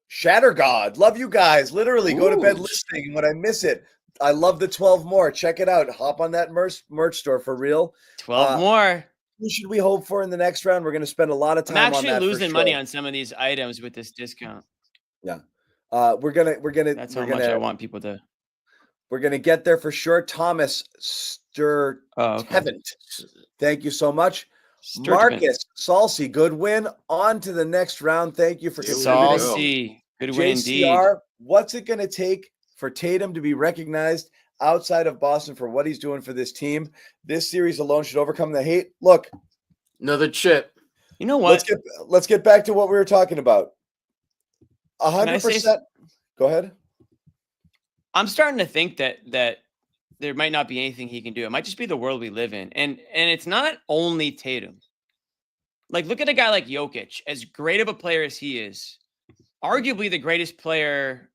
Shatter God. Love you guys. Literally go to bed listening when I miss it. I love the 12 more. Check it out. Hop on that merch store for real. 12 more. Who should we hope for in the next round? We're going to spend a lot of time. I'm actually losing money on some of these items with this discount. Yeah. We're gonna. That's how much I want people to. We're gonna get there for sure. Thomas Tevent. Thank you so much. Marcus Salsi, good win. On to the next round. Thank you for contributing. Salsi, good win indeed. JCR, what's it going to take for Tatum to be recognized outside of Boston for what he's doing for this team? This series alone should overcome the hate. Look, another chip. You know what? Let's get back to what we were talking about. 100%. Go ahead. I'm starting to think that there might not be anything he can do. It might just be the world we live in. And it's not only Tatum. Like, look at a guy like Jokic, as great of a player as he is, arguably the greatest player,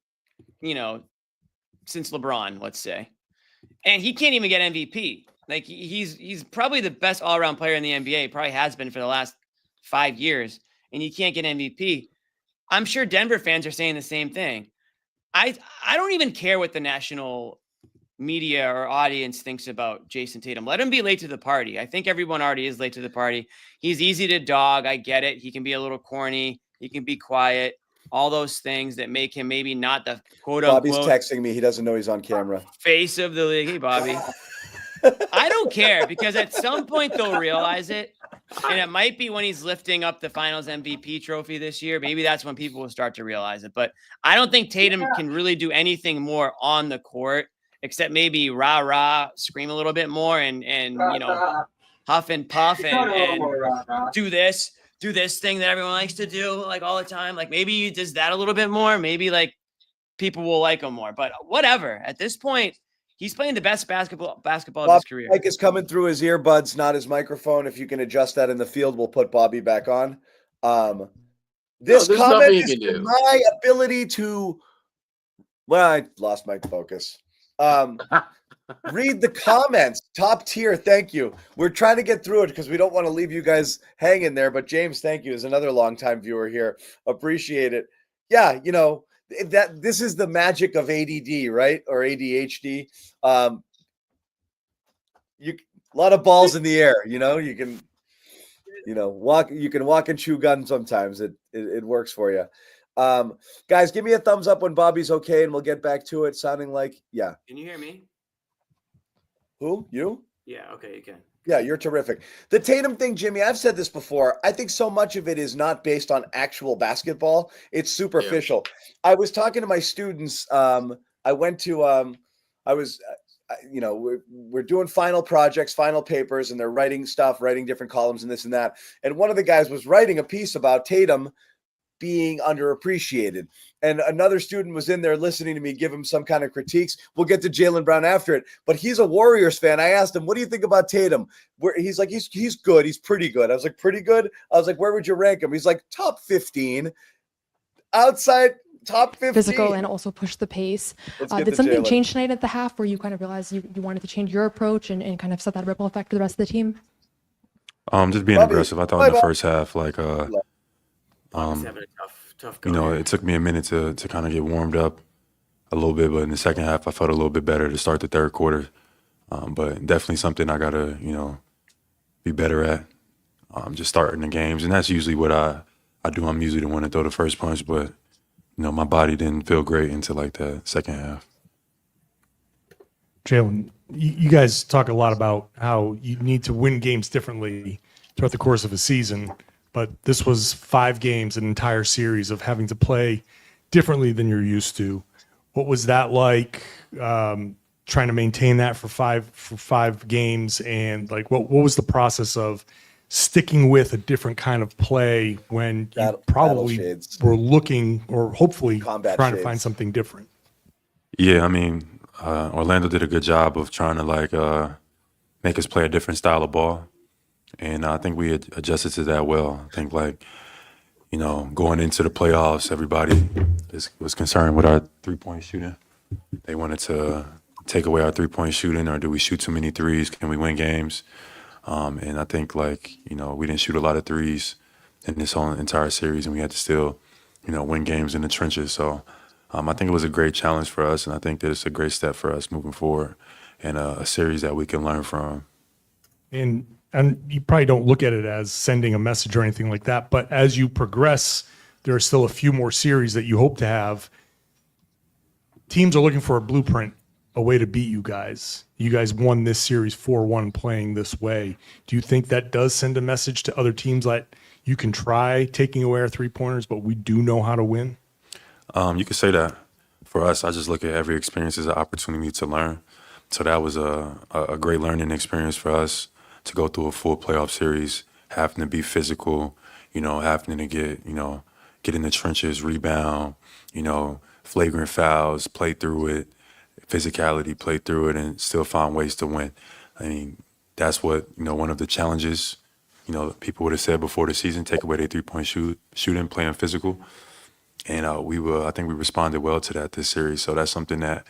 since LeBron, let's say. And he can't even get MVP. Like, he's probably the best all-around player in the NBA, probably has been for the last 5 years, and you can't get MVP. I'm sure Denver fans are saying the same thing. I don't even care what the national media or audience thinks about Jason Tatum. Let him be late to the party. I think everyone already is late to the party. He's easy to dog. I get it. He can be a little corny. He can be quiet. All those things that make him maybe not the quote unquote. Bobby's texting me. He doesn't know he's on camera. Face of the league. Hey, Bobby. I don't care, because at some point they'll realize it. And it might be when he's lifting up the finals MVP trophy this year. Maybe that's when people will start to realize it. But I don't think Tatum can really do anything more on the court, except maybe rah, scream a little bit more and huff and puff and do this thing that everyone likes to do like all the time. Like, maybe he does that a little bit more. Maybe like people will like him more, but whatever. At this point, he's playing the best basketball of his career. Mike is coming through his earbuds, not his microphone. If you can adjust that in the field, we'll put Bobby back on. This comment is my ability to, well, I lost my focus. Read the comments. Top tier. Thank you. We're trying to get through it because we don't want to leave you guys hanging there. But James, thank you, is another longtime viewer here. Appreciate it. Yeah, that this is the magic of ADD, right? Or ADHD. A lot of balls in the air. You can walk. You can walk and chew gum sometimes. It works for you. Guys, give me a thumbs up when Bobby's okay, and we'll get back to it. Sounding like, yeah. Can you hear me? Who? You? Yeah. Okay, you can. Yeah, you're terrific. The Tatum thing, Jimmy, I've said this before. I think so much of it is not based on actual basketball. It's superficial. Yeah. I was talking to my students. I went to, we're doing final projects, final papers, and they're writing different columns and this and that. And one of the guys was writing a piece about Tatum being underappreciated. And another student was in there listening to me give him some kind of critiques. We'll get to Jaylen Brown after it, but he's a Warriors fan. I asked him, what do you think about Tatum? He's like, he's good. He's pretty good. I was like, pretty good? I was like, where would you rank him? He's like, top 15. Outside top 15. Physical and also push the pace. Did something change tonight at the half where you kind of realized you wanted to change your approach and kind of set that ripple effect to the rest of the team? Just being aggressive. I thought in the first half, having a tough go. It took me a minute to kind of get warmed up a little bit, but in the second half, I felt a little bit better to start the third quarter. But definitely something I got to, be better at, just starting the games. And that's usually what I do. I'm usually the one to throw the first punch, but, my body didn't feel great until like the second half. Jaylen, you guys talk a lot about how you need to win games differently throughout the course of a season. But this was 5 games, an entire series of having to play differently than you're used to. What was that like, trying to maintain that for five games? And what was the process of sticking with a different kind of play when you probably were looking or hopefully trying to find something different? Yeah, Orlando did a good job of trying to make us play a different style of ball. And I think we had adjusted to that well. I think going into the playoffs, everybody was concerned with our three-point shooting. They wanted to take away our three-point shooting, or do we shoot too many threes? Can we win games? And I think we didn't shoot a lot of threes in this whole entire series, and we had to still, win games in the trenches. So I think it was a great challenge for us, and I think that it's a great step for us moving forward, and a series that we can learn from. And you probably don't look at it as sending a message or anything like that, but as you progress, there are still a few more series that you hope to have. Teams are looking for a blueprint a way to beat you guys. You guys won this series 4-1 playing this way. Do you think that does send a message to other teams that you can try taking away our 3-pointers, but we do know how to win? You could say that. For us, I just look at every experience as an opportunity to learn. So that was a great learning experience for us to go through a full playoff series, having to be physical, having to get in the trenches, rebound, flagrant fouls, play through it, physicality, play through it, and still find ways to win. I mean, that's what, one of the challenges, people would have said before the season, take away their 3-point shooting, playing physical. And I think we responded well to that this series. So that's something that,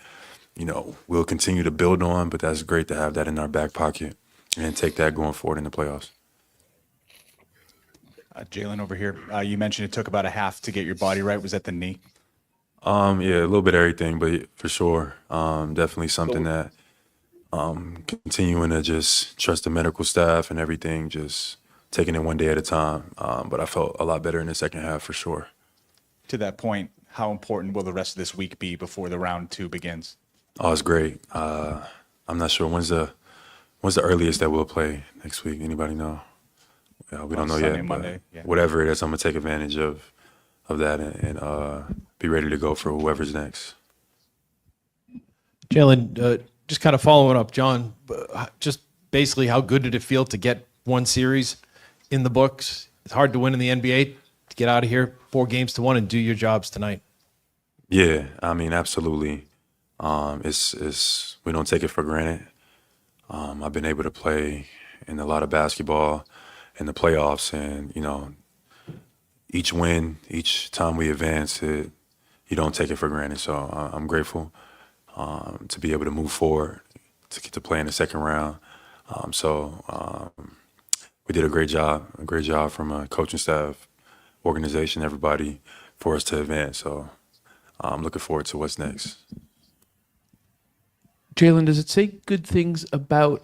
we'll continue to build on, but that's great to have that in our back pocket and take that going forward in the playoffs. Jalen over here, you mentioned it took about a half to get your body right. Was that the knee? Yeah, a little bit of everything, but for sure, definitely something that continuing to just trust the medical staff and everything, just taking it one day at a time. But I felt a lot better in the second half for sure. To that point, how important will the rest of this week be before the round 2 begins? Oh, it's great. I'm not sure when's the earliest that we'll play next week. Anybody know? We don't know Sunday, yet. Monday, but whatever it is, I'm gonna take advantage of that and be ready to go for whoever's next. Jalen, just kind of following up, John. Just basically, how good did it feel to get one series in the books? It's hard to win in the NBA. To get out of here 4-1 and do your jobs tonight. Yeah, I mean, absolutely. It's we don't take it for granted. I've been able to play in a lot of basketball in the playoffs, and each win, each time we advance, you don't take it for granted. So I'm grateful to be able to move forward, to get to play in the second round. We did a great job from a coaching staff, organization, everybody, for us to advance. So I'm looking forward to what's next. Jalen, does it say good things about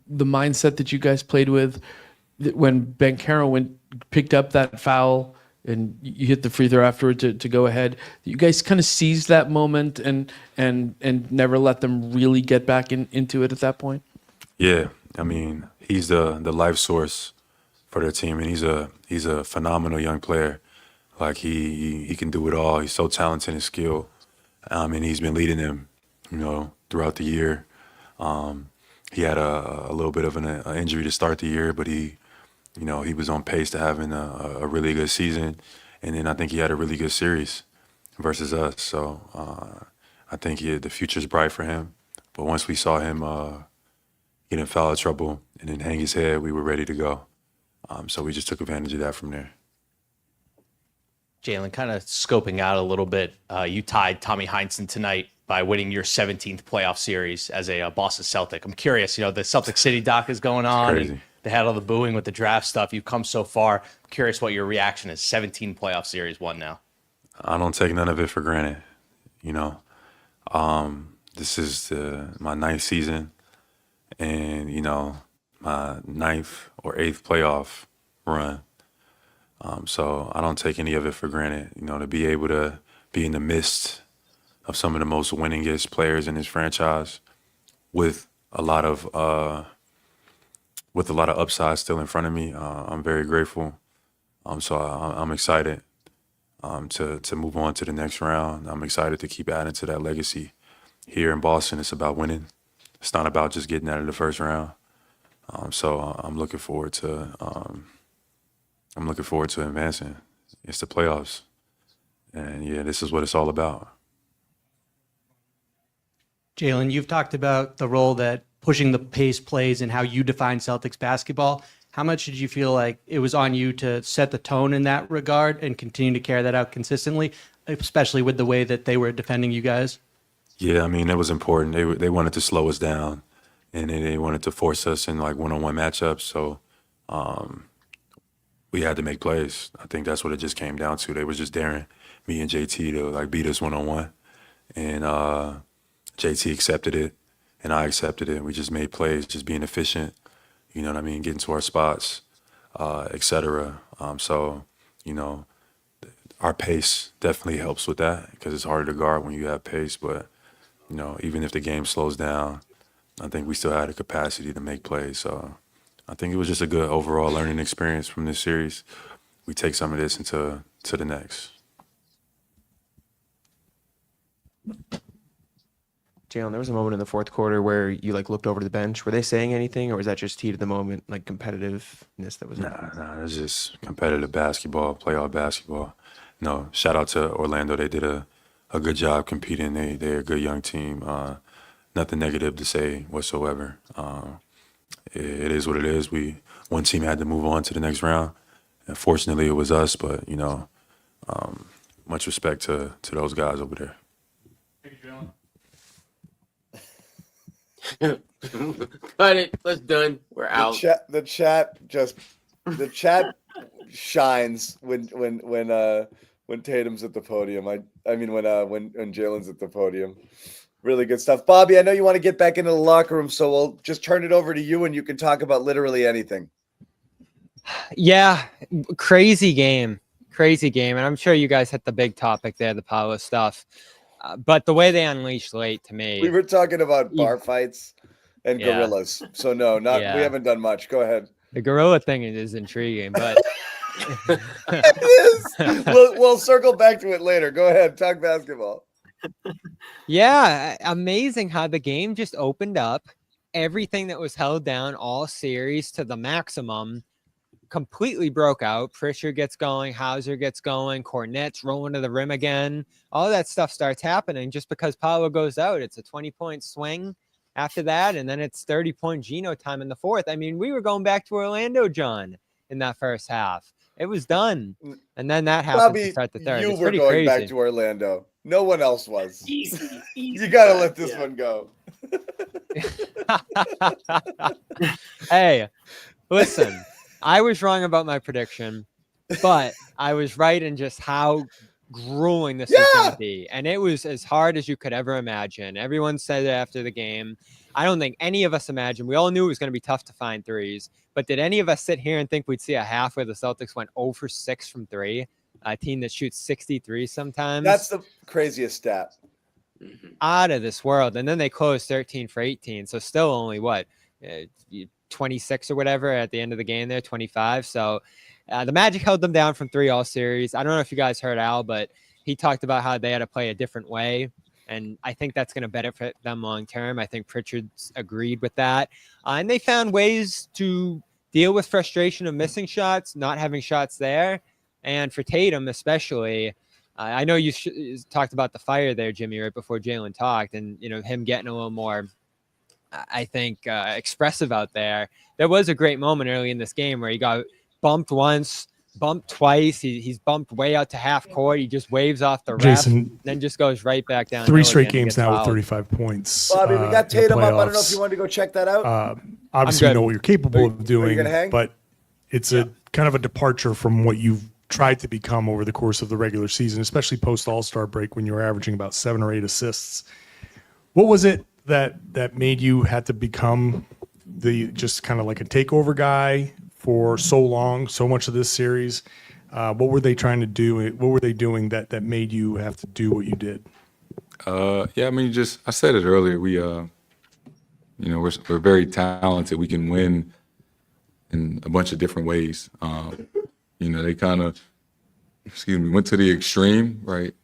the mindset that you guys played with when Banchero picked up that foul and you hit the free throw afterward to go ahead? You guys kind of seized that moment and never let them really get back into it at that point? Yeah, I mean, he's the life source for their team, and he's a phenomenal young player. Like he can do it all. He's so talented and skilled, and he's been leading them, throughout the year. He had a little bit of an injury to start the year, but he was on pace to having a really good season, and then I think he had a really good series versus us. So I think the future's bright for him. But once we saw him get in foul trouble and then hang his head, we were ready to go. So we just took advantage of that from there. Jalen, kind of scoping out a little bit, you tied Tommy Heinsohn tonight by winning your 17th playoff series as a Boston Celtic. I'm curious, the Celtic City doc is going on. And they had all the booing with the draft stuff. You've come so far. I'm curious what your reaction is. 17 playoff series won now. I don't take none of it for granted. This is my 9th season and, my 9th or 8th playoff run. So I don't take any of it for granted, to be able to be in the midst of some of the most winningest players in this franchise with a lot of upside still in front of me. I'm very grateful. So I'm excited to move on to the next round. I'm excited to keep adding to that legacy. Here in Boston, it's about winning. It's not about just getting out of the first round. So I'm looking forward to advancing. It's the playoffs, and yeah, this is what it's all about. Jalen, you've talked about the role that pushing the pace plays and how you define Celtics basketball. How much did you feel like it was on you to set the tone in that regard and continue to carry that out consistently, especially with the way that they were defending you guys? Yeah, I mean, it was important. They wanted to slow us down, and they wanted to force us in like one-on-one matchups. So we had to make plays. I think that's what it just came down to. They were just daring me and JT to like beat us one-on-one, and JT accepted it, and I accepted it. We just made plays, just being efficient. You know what I mean? Getting to our spots, et cetera. So, our pace definitely helps with that because it's harder to guard when you have pace. But even if the game slows down, I think we still had the capacity to make plays. So I think it was just a good overall learning experience from this series. We take some of this into the next. Jalen, there was a moment in the fourth quarter where you looked over to the bench. Were they saying anything, or was that just heat of the moment, competitiveness that was? Nah, it's just competitive basketball, playoff basketball. No, shout out to Orlando. They did a good job competing. They're a good young team. Nothing negative to say whatsoever. It is what it is. One team had to move on to the next round. And fortunately, it was us. But much respect to those guys over there. Cut it. Let's done. We're out. The chat shines when Tatum's at the podium. I mean when Jalen's at the podium. Really good stuff. Bobby, I know you want to get back into the locker room, so we'll just turn it over to you and you can talk about literally anything. Yeah, crazy game. And I'm sure you guys hit the big topic there, the power stuff. But the way they unleashed late to me. We were talking about bar fights and gorillas. So we haven't done much. Go ahead. The gorilla thing is intriguing, but it is. We'll circle back to it later. Go ahead. Talk basketball. Yeah, amazing how the game just opened up. Everything that was held down all series to the maximum completely broke out. Pritchard gets going, Hauser gets going, Cornette's rolling to the rim again. All that stuff starts happening just because Paolo goes out. It's a 20-point swing after that, and then it's 30-point Gino time in the fourth. I mean, we were going back to Orlando, John, in that first half. It was done. And then that happened Bobby, to start the third. You It's were pretty going crazy. back to Orlando. No one else was. You got to let this one go. Hey, listen, I was wrong about my prediction, but I was right in just how grueling this was going to be. And it was as hard as you could ever imagine. Everyone said it after the game. I don't think any of us imagined. We all knew it was going to be tough to find threes. But did any of us sit here and think we'd see a half where the Celtics went 0 for 6 from three? A team that shoots 63 sometimes. That's the craziest stat. Out of this world. And then they closed 13 for 18. So still only 26 or whatever at the end of the game there, 25. So the Magic held them down from three all series. I don't know if you guys heard Al, but he talked about how they had to play a different way. And I think that's going to benefit them long term. I think Pritchard's agreed with that. And they found ways to deal with frustration of missing shots, not having shots there. And for Tatum, especially, I know you talked about the fire there, Jimmy, right before Jalen talked, and him getting a little more, I think, expressive out there. There was a great moment early in this game where he got bumped once, bumped twice. He's bumped way out to half court. He just waves off the ref, Jason, then just goes right back down. 3 straight games now with 35 points. Bobby, we got Tatum up. I don't know if you want to go check that out. Obviously, you know what you're capable of doing, gonna hang? but it's a kind of a departure from what you've tried to become over the course of the regular season, especially post All-Star break when you were averaging about 7 or 8 assists. What was it that made you had to become just kind of like a takeover guy for so long, so much of this series? What were they trying to do? What were they doing that made you have to do what you did? I said it earlier. We're very talented. We can win in a bunch of different ways. They kind of, went to the extreme, right?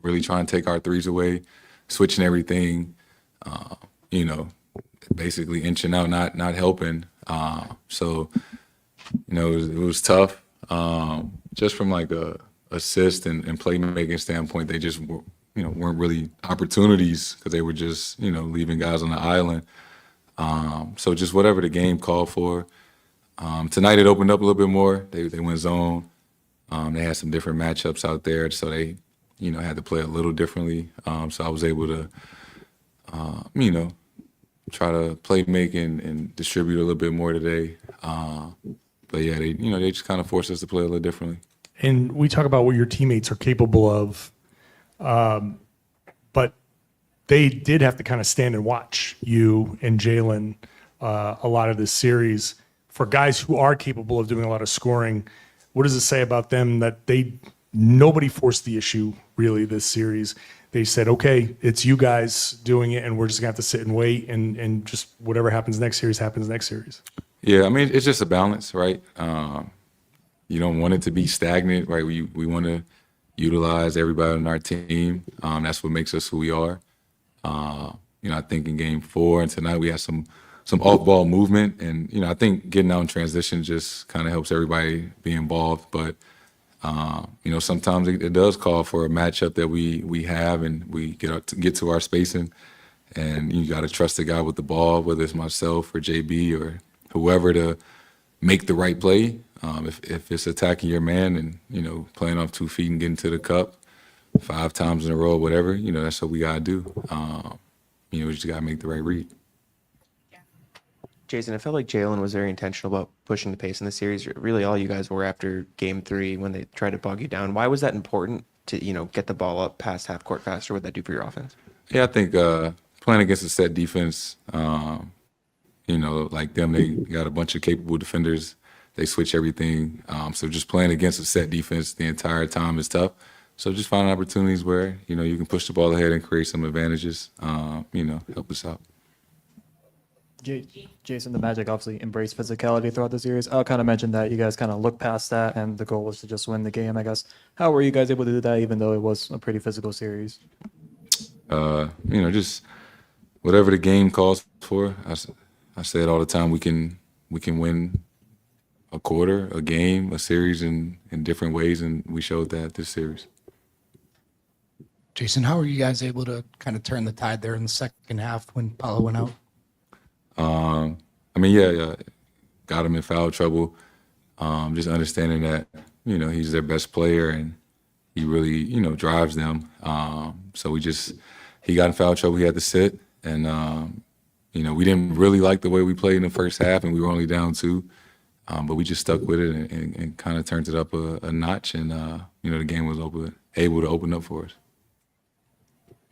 Really trying to take our threes away, switching everything, basically inching out, not helping. It was tough. Just from like a assist and playmaking standpoint, they just weren't really opportunities because they were just leaving guys on the island. So just whatever the game called for. Tonight it opened up a little bit more. They went zone. They had some different matchups out there, so they had to play a little differently. So I was able to try to play make and distribute a little bit more today. But yeah, they just kind of forced us to play a little differently. And we talk about what your teammates are capable of, but they did have to kind of stand and watch you and Jalen a lot of this series. For guys who are capable of doing a lot of scoring, what does it say about them that they nobody forced the issue really this series. They said, okay, it's you guys doing it, and we're just gonna have to sit and wait, and just whatever happens next series happens next series. Yeah, I mean, it's just a balance, right? You don't want it to be stagnant, right? We want to utilize everybody on our team. That's what makes us who we are. I think in Game 4 and tonight we had some off-ball movement, and I think getting out in transition just kind of helps everybody be involved. But sometimes it does call for a matchup that we have, and we get to our spacing, and you got to trust the guy with the ball, whether it's myself or JB or whoever, to make the right play. If it's attacking your man and playing off 2 feet and getting to the cup 5 times in a row, whatever, that's what we gotta do. We just gotta make the right read. Jason, I felt like Jalen was very intentional about pushing the pace in the series. Really, all you guys were after Game 3 when they tried to bog you down. Why was that important to get the ball up past half court faster? What did that do for your offense? Yeah, I think playing against a set defense, like them, they got a bunch of capable defenders. They switch everything. So just playing against a set defense the entire time is tough. So just finding opportunities where, you can push the ball ahead and create some advantages, help us out. Jason, the Magic obviously embraced physicality throughout the series. I'll kind of mention that you guys kind of looked past that, and the goal was to just win the game, I guess. How were you guys able to do that, even though it was a pretty physical series? Just whatever the game calls for. I say it all the time. We can win a quarter, a game, a series in different ways, and we showed that this series. Jason, how were you guys able to kind of turn the tide there in the second half when Paolo went out? Got him in foul trouble. Just understanding that, he's their best player and he really, drives them. So he got in foul trouble. He had to sit, and we didn't really like the way we played in the first half, and we were only down 2. But we just stuck with it and kind of turned it up a notch, and the game was able to open up for us.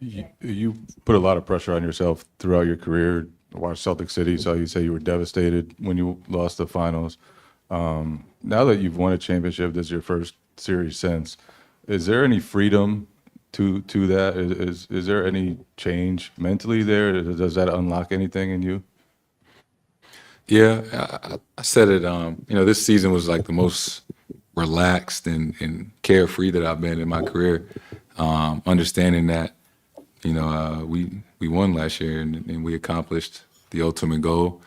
You put a lot of pressure on yourself throughout your career. I watched Celtic City, saw you say you were devastated when you lost the finals. Now that you've won a championship, this is your first series since. Is there any freedom to that? Is there any change mentally there? Does that unlock anything in you? Yeah, I said it. This season was like the most relaxed and carefree that I've been in my career. Understanding that, we won last year and we accomplished the ultimate goal,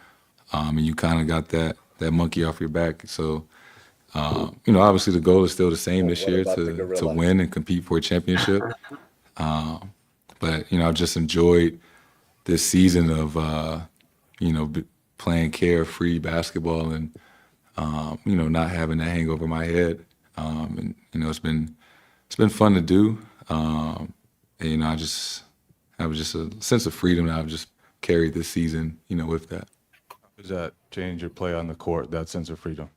and you kind of got that monkey off your back. So, obviously the goal is still the same this year to win and compete for a championship. But I've just enjoyed this season of playing carefree basketball and not having that hang over my head. And it's been fun to do. I just have just a sense of freedom that I've just carried this season, with that. Does that change your play on the court, that sense of freedom?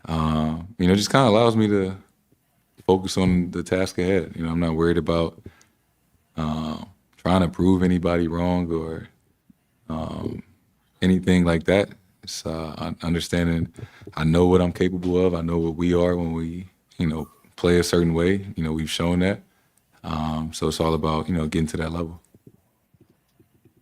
Just kind of allows me to focus on the task ahead. I'm not worried about trying to prove anybody wrong or anything like that. It's understanding I know what I'm capable of. I know what we are when we, play a certain way. We've shown that. So it's all about, getting to that level.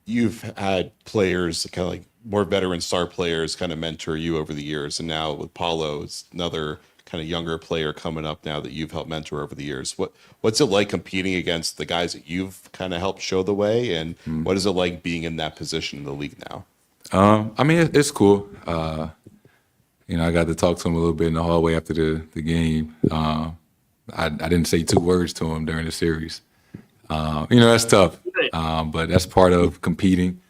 You've had players, kind of like more veteran star players, kind of mentor you over the years. And now with Paolo, it's another kind of younger player coming up now that you've helped mentor over the years. What's it like competing against the guys that you've kind of helped show the way? And what is it like being in that position in the league now? It's cool. I got to talk to him a little bit in the hallway after the game. I didn't say 2 words to him during the series. That's tough, but that's part of competing.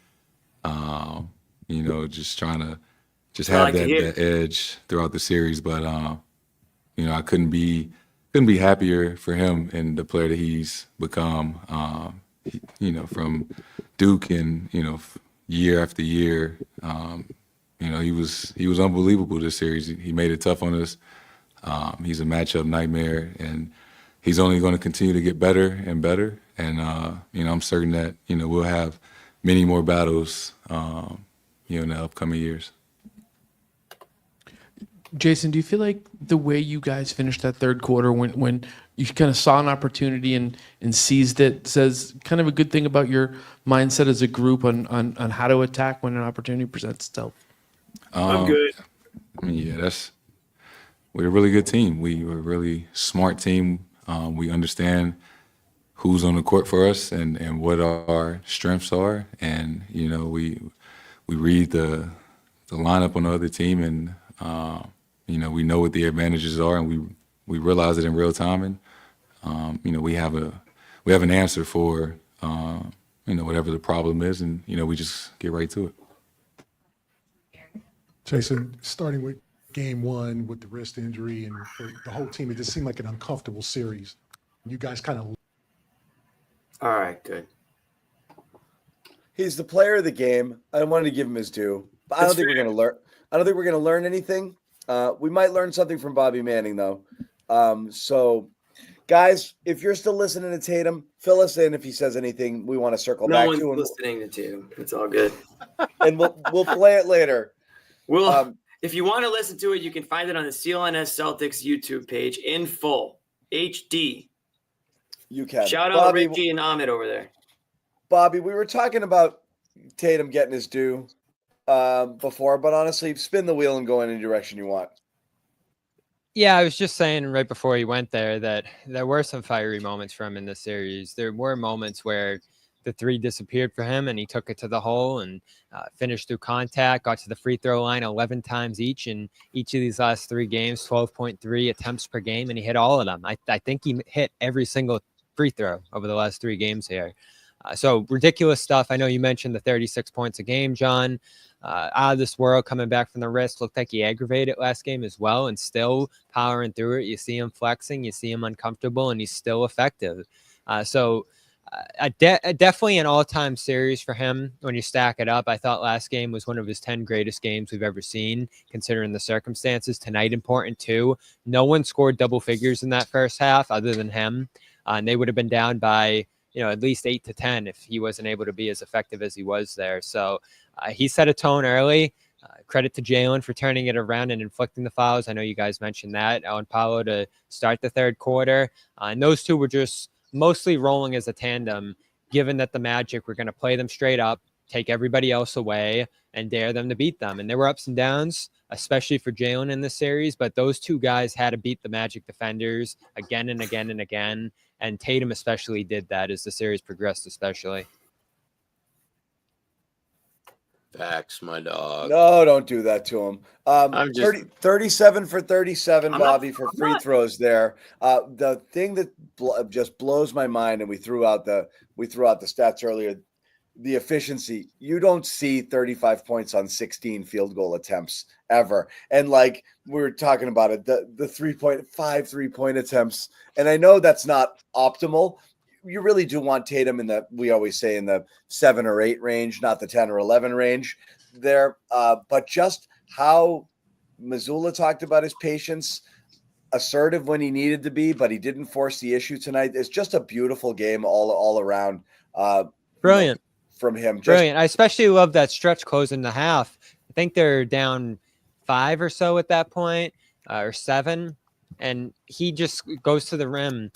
Just trying to have that edge throughout the series. But I couldn't be happier for him and the player that he's become. From Duke and year after year. He was unbelievable this series. He made it tough on us. He's a matchup nightmare, and he's only going to continue to get better and better. And I'm certain that we'll have many more battles, in the upcoming years. Jason, do you feel like the way you guys finished that third quarter when you kind of saw an opportunity and seized it says kind of a good thing about your mindset as a group on how to attack when an opportunity presents itself? I'm good. I mean, yeah, we're a really good team. We're a really smart team. We understand who's on the court for us and what our strengths are. And, you know, we read the lineup on the other team and, you know, we know what the advantages are and we realize it in real time. And, you know, we have an answer for, you know, whatever the problem is. And, you know, we just get right to it. Jason, starting with game one with the wrist injury and for the whole team, it just seemed like an uncomfortable series. You guys kind of. All right, good. He's the player of the game. I wanted to give him his due, but I don't think we're going to learn. I don't think we're going to learn anything. We might learn something from Bobby Manning, though. So, guys, if you're still listening to Tatum, fill us in if he says anything we want to circle back to. No one's listening to Tatum. It's all good. And we'll play it later. If you want to listen to it, you can find it on the CLNS Celtics YouTube page in full HD. You can. Shout out Ricky and Ahmed over there. Bobby, we were talking about Tatum getting his due before, but honestly, spin the wheel and go in any direction you want. Yeah, I was just saying right before he went there that there were some fiery moments for him in this series. There were moments where the three disappeared for him and he took it to the hole and finished through contact, got to the free throw line 11 times each in each of these last 3 games, 12.3 attempts per game, and he hit all of them. I think he hit every single free throw over the last 3 games here. So ridiculous stuff. I know you mentioned the 36 points a game, John. Out of this world, coming back from the wrist. Looked like he aggravated it last game as well and still powering through it. You see him flexing, you see him uncomfortable, and he's still effective. Definitely an all-time series for him when you stack it up. I thought last game was one of his 10 greatest games we've ever seen, considering the circumstances. Tonight, important too. No one scored double figures in that first half other than him. And they would have been down by, you know, at least 8 to 10 if he wasn't able to be as effective as he was there. So he set a tone early. Credit to Jalen for turning it around and inflicting the fouls. I know you guys mentioned that. On Paolo to start the third quarter. And those two were just mostly rolling as a tandem, given that the Magic were going to play them straight up, take everybody else away, and dare them to beat them. And there were ups and downs, especially for Jalen in this series, but those two guys had to beat the Magic defenders again and again and again. And Tatum especially did that as the series progressed, especially. Facts, my dog. No, don't do that to him. 37 for 37, Bobby, for free throws there. The thing that just blows my mind, and we threw out the stats earlier, the efficiency. You don't see 35 points on 16 field goal attempts ever. And like we were talking about it, the 3-point attempts. And I know that's not optimal. You really do want Tatum we always say in the 7 or 8 range, not the 10 or 11 range there. But just how Mazzulla talked about his patience, assertive when he needed to be, but he didn't force the issue tonight. It's just a beautiful game all around. Brilliant from him. Brilliant. I especially love that stretch closing the half. I think they're down 5 or so at that point, or 7. And he just goes to the rim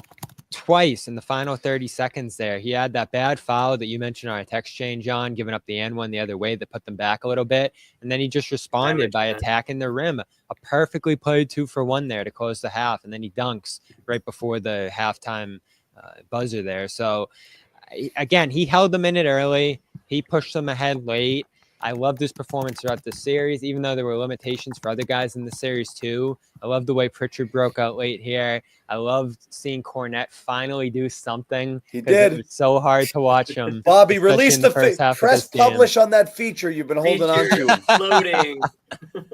twice in the final 30 seconds there. He had that bad foul that you mentioned on a text chain, John, giving up the N1 the other way that put them back a little bit. And then he just responded by attacking the rim. A perfectly played 2-for-1 there to close the half. And then he dunks right before the halftime buzzer there. So, again, he held them in it early. He pushed them ahead late. I loved his performance throughout the series, even though there were limitations for other guys in the series too. I love the way Pritchard broke out late here. I loved seeing Cornette finally do something. He did. It was so hard to watch him. Bobby, release the first half. Press publish on that feature you've been holding on to. Loading.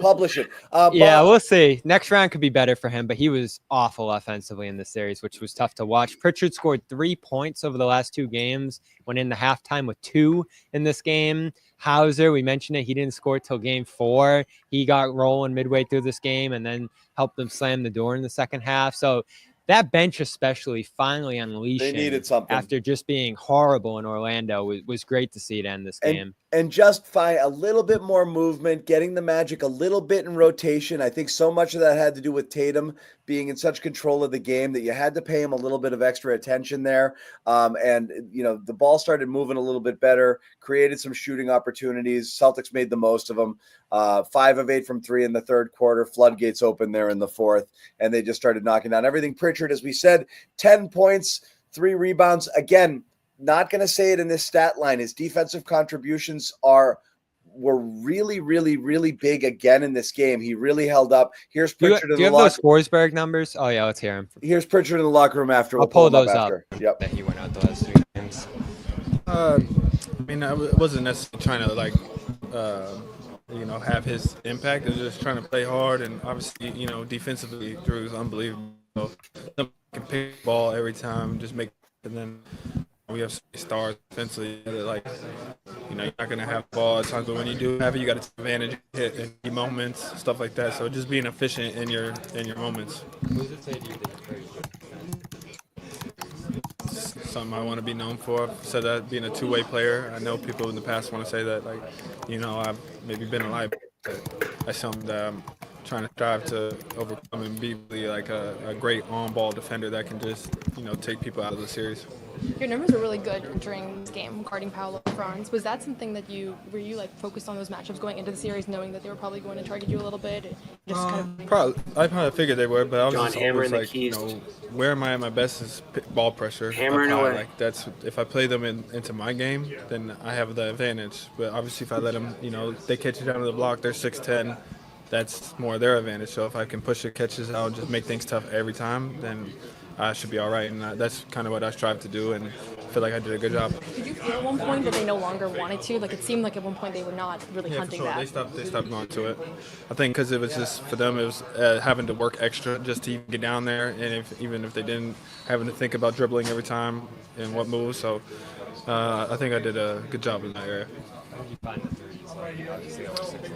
Publish it. Yeah, we'll see. Next round could be better for him, but he was awful offensively in this series, which was tough to watch. Pritchard scored 3 points over the last 2 games, went in the halftime with 2 in this game. Hauser, we mentioned it. He didn't score till game 4. He got rolling midway through this game and then helped them slam the door in the second half. So that bench especially finally unleashing. They needed something. After just being horrible in Orlando was great to see it end this game. and just find a little bit more movement, getting the Magic a little bit in rotation. I think so much of that had to do with Tatum being in such control of the game that you had to pay him a little bit of extra attention there. And, the ball started moving a little bit better, created some shooting opportunities. Celtics made the most of them. 5 of 8 from 3 in the third quarter. Floodgates open there in the fourth, and they just started knocking down everything. Pritchard, as we said, 10 points, 3 rebounds. Again, not going to say it in this stat line. His defensive contributions were really, really, really big again in this game. He really held up. Here's Pritchard Do you have those Forsberg numbers? Oh yeah, let's hear him. Here's Pritchard in the locker room after. I'll pull those up. Yep. That he went out the last 3 games. I wasn't necessarily trying to have his impact. I was just trying to play hard, and obviously, defensively, Drew is unbelievable. Can pick the ball every time, just make, and then we have stars defensively that you're not going to have the ball at times, but when you do have it, you got to take advantage, hit in key moments, stuff like that. So just being efficient in your moments. Something I want to be known for. I've said that, being a two-way player. I know people in the past want to say that, I've maybe been a liability, but that's something that I'm trying to strive to overcome and be really a great on-ball defender that can just, take people out of the series. Your numbers were really good during this game, guarding Paolo and Franz. Was that something that were you focused on those matchups going into the series, knowing that they were probably going to target you a little bit? Just I probably figured they were, but I was just always where am I at my best is ball pressure. Hammering away. That's if I play them into my game, then I have the advantage. But obviously, if I let them, they catch you down to the block, they're 6'10". That's more their advantage. So if I can push the catches out and just make things tough every time, then I should be all right. And that's kind of what I strive to do, and I feel like I did a good job. Did you feel at one point that they no longer wanted to? It seemed like at one point they were not really hunting that. They stopped going to it. I think because it was just, for them, it was having to work extra just to even get down there, and even if they didn't, having to think about dribbling every time and what moves. So I think I did a good job in that area.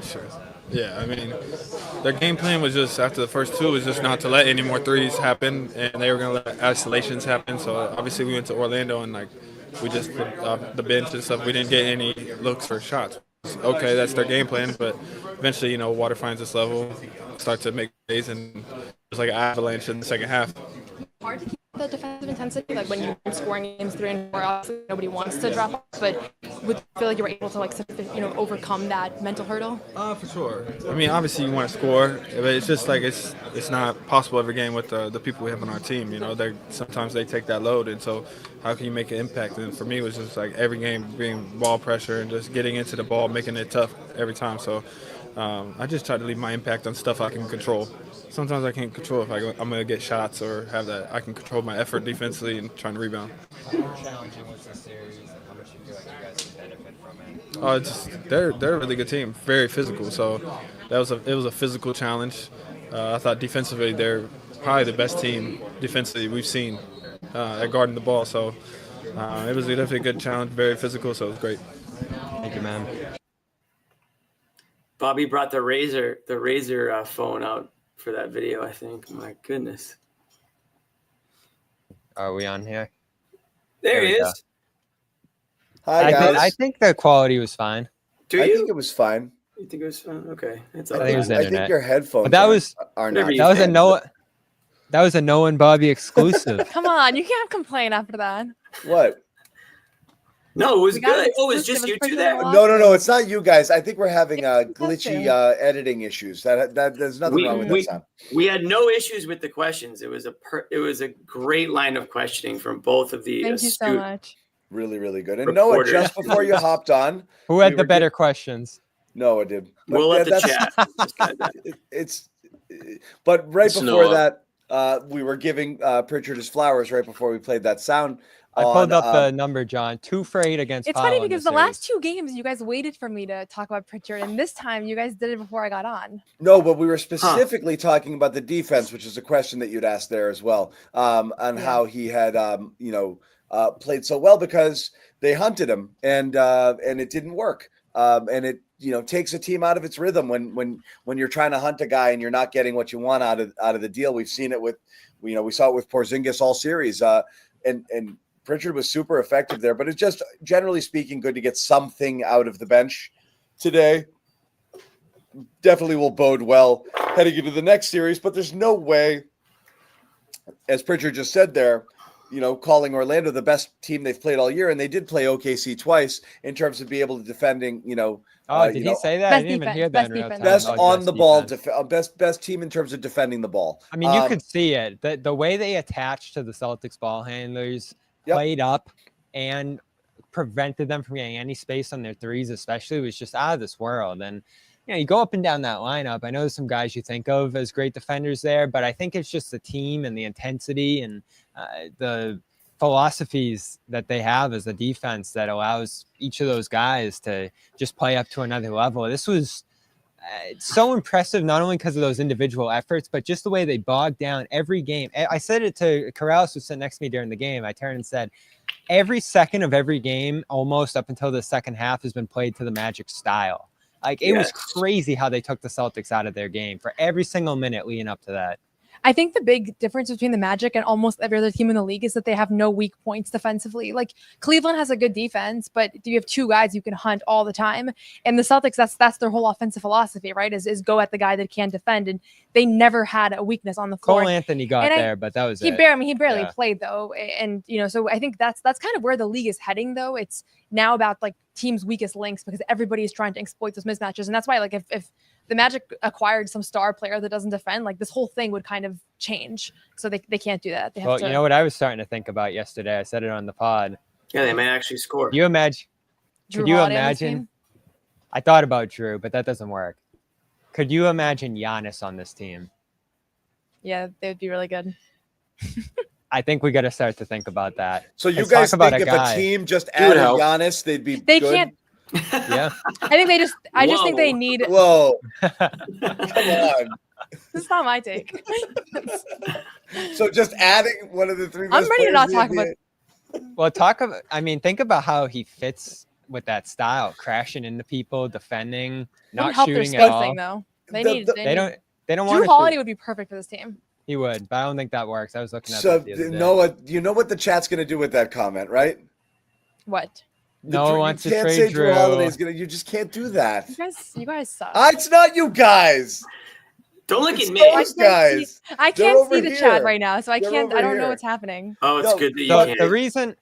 Sure. Yeah, their game plan was just, after the first 2, was just not to let any more threes happen, and they were going to let isolations happen. So obviously we went to Orlando, and we just put the bench and stuff. We didn't get any looks for shots. Okay, that's their game plan, but eventually, water finds its level, start to make plays, and it was like an avalanche in the second half. Hard to keep the defensive intensity, when you're scoring games 3 and 4, obviously nobody wants to drop off, but would you feel like you were able to overcome that mental hurdle? For sure. Obviously you want to score, but it's just it's not possible every game with the people we have on our team. Sometimes they take that load, and so how can you make an impact? And for me, it was just every game being ball pressure and just getting into the ball, making it tough every time. So I just try to leave my impact on stuff I can control. Sometimes I can't control if I'm going to get shots or have that. I can control my effort defensively and trying to rebound. How challenging was the series, and how much do you feel like you guys can benefit from it? They're a really good team, very physical. So it was a physical challenge. I thought defensively they're probably the best team defensively we've seen at guarding the ball. So it was definitely a good challenge, very physical. So it was great. Thank you, man. Bobby brought the Razer phone out for that video, I think. My goodness. Are we on here? There he is. Hi, guys. I think the quality was fine. I think it was fine. You think it was fine? Okay. It's I think it was the I internet. think your headphones are not. That was a Noah and Bobby exclusive. Come on, you can't complain after that. What? No, it was good. Oh, it's just you two there? No. It's not you guys. I think we're having glitchy editing issues. That there's nothing wrong with that sound. We had no issues with the questions. It was a great line of questioning from both of the. Thank you so much. Really, really good. And Noah, just before you hopped on, who had the better questions? Noah did. We'll let the chat. But right It's before Noah. that, we were giving Pritchard his flowers right before we played that sound. I pulled up the number, John. 2 for 8 against. It's funny because the last 2 games you guys waited for me to talk about Pritchard, and this time you guys did it before I got on. No, but we were specifically talking about the defense, which is a question that you'd asked there as well, on how he had, played so well because they hunted him and it didn't work. And it takes a team out of its rhythm when you're trying to hunt a guy and you're not getting what you want out of the deal. We've seen it with, we saw it with Porzingis all series, and Pritchard was super effective there, but it's just generally speaking good to get something out of the bench today. Definitely will bode well heading into the next series, but there's no way, as Pritchard just said there, calling Orlando the best team they've played all year, and they did play OKC twice in terms of being able to defending, did he say that? I didn't even hear that in real time. Best on the ball, best team in terms of defending the ball. I mean, you could see it. The way they attached to the Celtics ball handlers, played up, and prevented them from getting any space on their threes, especially, was just out of this world. And you go up and down that lineup. I know there's some guys you think of as great defenders there, but I think it's just the team and the intensity and the philosophies that they have as a defense that allows each of those guys to just play up to another level. This was so impressive, not only because of those individual efforts, but just the way they bogged down every game. I said it to Corrales, who sat next to me during the game. I turned and said, every second of every game, almost up until the second half, has been played to the Magic style. Like, it was crazy how they took the Celtics out of their game for every single minute leading up to that. I think the big difference between the Magic and almost every other team in the league is that they have no weak points defensively. Like, Cleveland has a good defense, but you have two guys you can hunt all the time. And the Celtics, that's their whole offensive philosophy, right? Is go at the guy that can defend. And they never had a weakness on the floor. Cole Anthony got there, but that was he barely played though. And so I think that's kind of where the league is heading though. It's now about like teams' weakest links because everybody is trying to exploit those mismatches. And that's why, like, if the Magic acquired some star player that doesn't defend, like, this whole thing would kind of change. So they can't do that. They have you know what I was starting to think about yesterday? I said it on the pod. Yeah, they may actually score. Could you imagine? I thought about Drew, but that doesn't work. Could you imagine Giannis on this team? Yeah, they would be really good. I think we got to start to think about that. So you guys think if a team just added Giannis, they'd be they good? Can't. Yeah. I think I just think they need. Whoa. Come on. This is not my take. So just adding one of the three. I'm ready to not talk about. Well, think about how he fits with that style, crashing into people, defending, not shooting at all. Though. They don't want Drew Holiday would be perfect for this team. He would, but I don't think that works. I was looking at that the other day. You know what the chat's going to do with that comment, right? What? No one wants to trade say Drew. Drew Holiday's gonna. You just can't do that. You guys suck. It's not you guys. Don't look at me. Those guys. I can't see the chat right now, so I can't. I don't know what's happening. Oh, it's good that you can.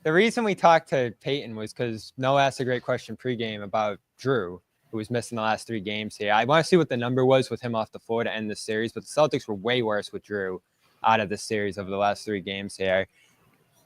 The reason we talked to Peyton was because Noah asked a great question pregame about Drew, who was missing the last 3 games here. I want to see what the number was with him off the floor to end the series, but the Celtics were way worse with Drew out of the series over the last 3 games here.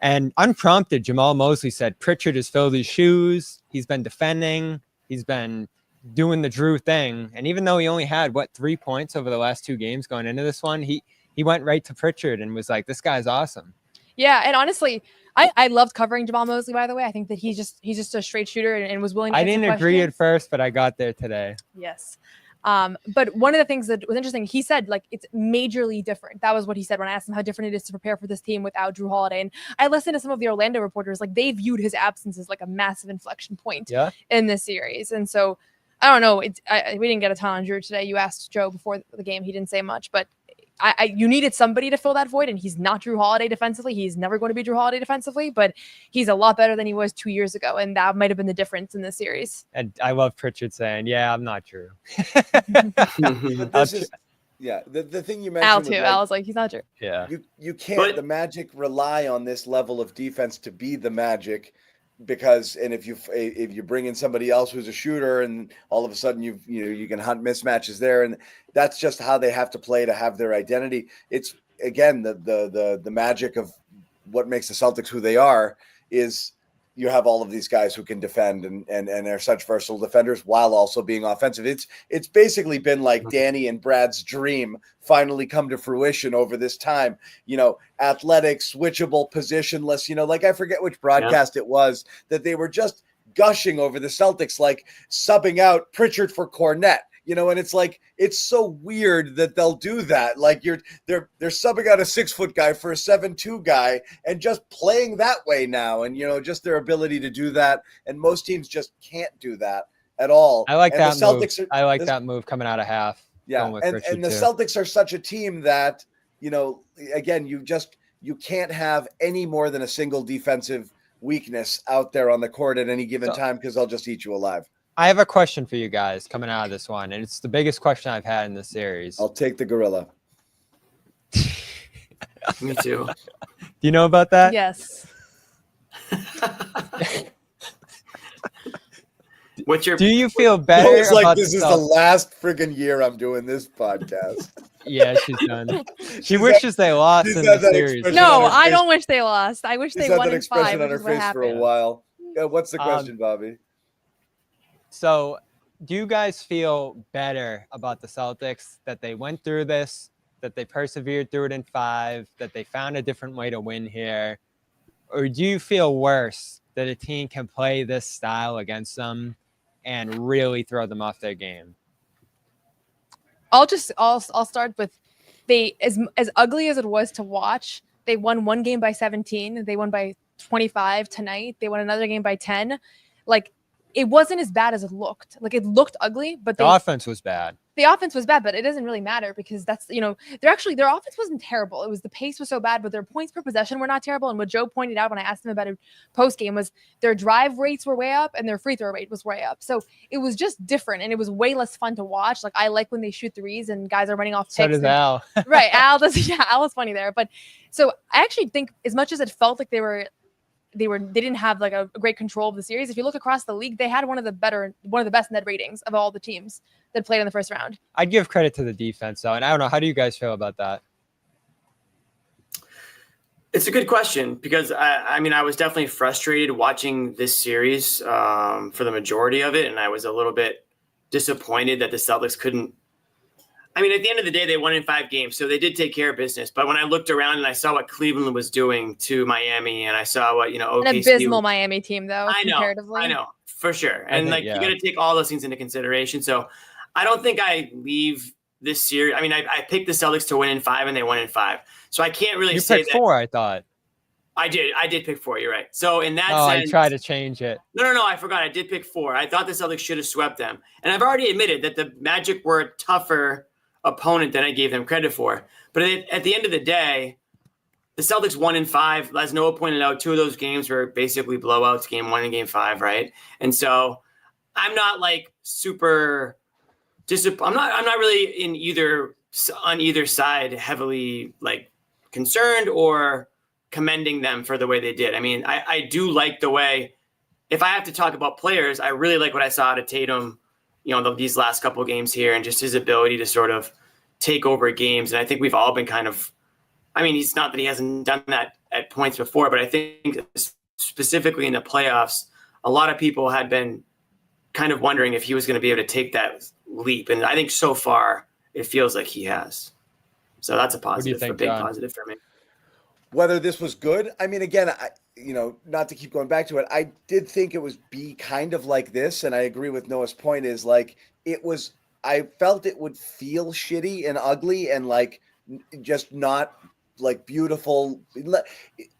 And unprompted, Jamal Mosley said Pritchard has filled his shoes. He's been defending. He's been doing the Drew thing. And even though he only had, 3 points over the last 2 games going into this one, he went right to Pritchard and was like, this guy's awesome. Yeah, and honestly, I loved covering Jamal Mosley, by the way. I think that he's just a straight shooter and was willing to I didn't agree at first, but I got there today. Yes. But one of the things that was interesting, he said, like, it's majorly different. That was what he said when I asked him how different it is to prepare for this team without Drew Holiday. And I listened to some of the Orlando reporters, like, they viewed his absence as like a massive inflection point in this series. And so I don't know. We didn't get a ton on Drew today. You asked Joe before the game. He didn't say much, but you needed somebody to fill that void, and he's not Drew Holiday defensively. He's never going to be Drew Holiday defensively, but he's a lot better than he was 2 years ago, and that might have been the difference in this series. And I love Pritchard saying, "Yeah, I'm not Drew." The thing you mentioned. Al too. Al was like, he's not Drew. Yeah. You can't. The Magic rely on this level of defense to be the Magic. Because if you bring in somebody else who's a shooter and all of a sudden you can hunt mismatches there, and that's just how they have to play to have their identity. It's again the magic of what makes the Celtics who they are is you have all of these guys who can defend and are such versatile defenders while also being offensive. It's basically been like Danny and Brad's dream finally come to fruition over this time. Athletic, switchable, positionless. Like I forget which broadcast it was that they were just gushing over the Celtics, like subbing out Pritchard for Cornette. And it's like, it's so weird that they'll do that. Like they're subbing out a 6-foot guy for a 7'2" guy and just playing that way now. And, just their ability to do that. And most teams just can't do that at all. I like and that the Celtics move. I like that move coming out of half. Yeah. And the Celtics are such a team that, again, you you can't have any more than a single defensive weakness out there on the court at any given time because they'll just eat you alive. I have a question for you guys coming out of this one, and it's the biggest question I've had in this series. I'll take the gorilla. Me too. Do you know about that? Yes. Do you feel better? It's like about this is the last friggin' year I'm doing this podcast. Yeah, she's done. She wishes they lost in the series. No, I don't wish they lost. I wish She's they had won that in expression 5. on her face for a while. Yeah, what's the question, Bobby? So, do you guys feel better about the Celtics that they went through this, that they persevered through it in 5, that they found a different way to win here? Or do you feel worse that a team can play this style against them and really throw them off their game? I'll start with as ugly as it was to watch, they won one game by 17. They won by 25 tonight. They won another game by 10. Like, it wasn't as bad as it looked. Like, it looked ugly, but The offense was bad. the offense was bad, but it doesn't really matter because that's, their offense wasn't terrible. It was the pace was so bad, but their points per possession were not terrible. And what Joe pointed out when I asked him about it post game was their drive rates were way up and their free throw rate was way up. So it was just different and it was way less fun to watch. Like, I like when they shoot threes and guys are running off picks. So does Al. Right. Al does. Yeah, Al was funny there. But so I actually think as much as it felt like they didn't have like a great control of the series. If you look across the league, they had one of the best net ratings of all the teams that played in the first round. I'd give credit to the defense, though. And I don't know. How do you guys feel about that? It's a good question because I mean, I was definitely frustrated watching this series for the majority of it. And I was a little bit disappointed that the Celtics couldn't. I mean, at the end of the day, they won in 5 games, so they did take care of business. But when I looked around and I saw what Cleveland was doing to Miami, and I saw what OKC, An abysmal Miami team, though. I know, comparatively. I know for sure, and you got to take all those things into consideration. So I don't think I leave this series. I mean, I picked the Celtics to win in 5, and they won in 5. So I can't really say picked that. 4, I thought. I did pick 4. You're right. So in that I sense, tried to change it. No, I forgot. I did pick 4. I thought the Celtics should have swept them, and I've already admitted that the Magic were a tougher opponent than I gave them credit for. But at the end of the day, the Celtics won in 5. As Noah pointed out, 2 of those games were basically blowouts, game 1 and game 5, right? And so I'm not like super I'm not really on either side heavily like concerned or commending them for the way they did. I mean, I do like the way, if I have to talk about players, I really like what I saw out of Tatum, these last couple of games here, and just his ability to sort of take over games. And I think we've all been it's not that he hasn't done that at points before, but I think specifically in the playoffs, a lot of people had been kind of wondering if he was going to be able to take that leap. And I think so far it feels like he has. So that's a positive, a big positive for me. Whether this was good, I mean, again, not to keep going back to it, I did think it was kind of like this, and I agree with Noah's point is like I felt it would feel shitty and ugly and like just not like beautiful.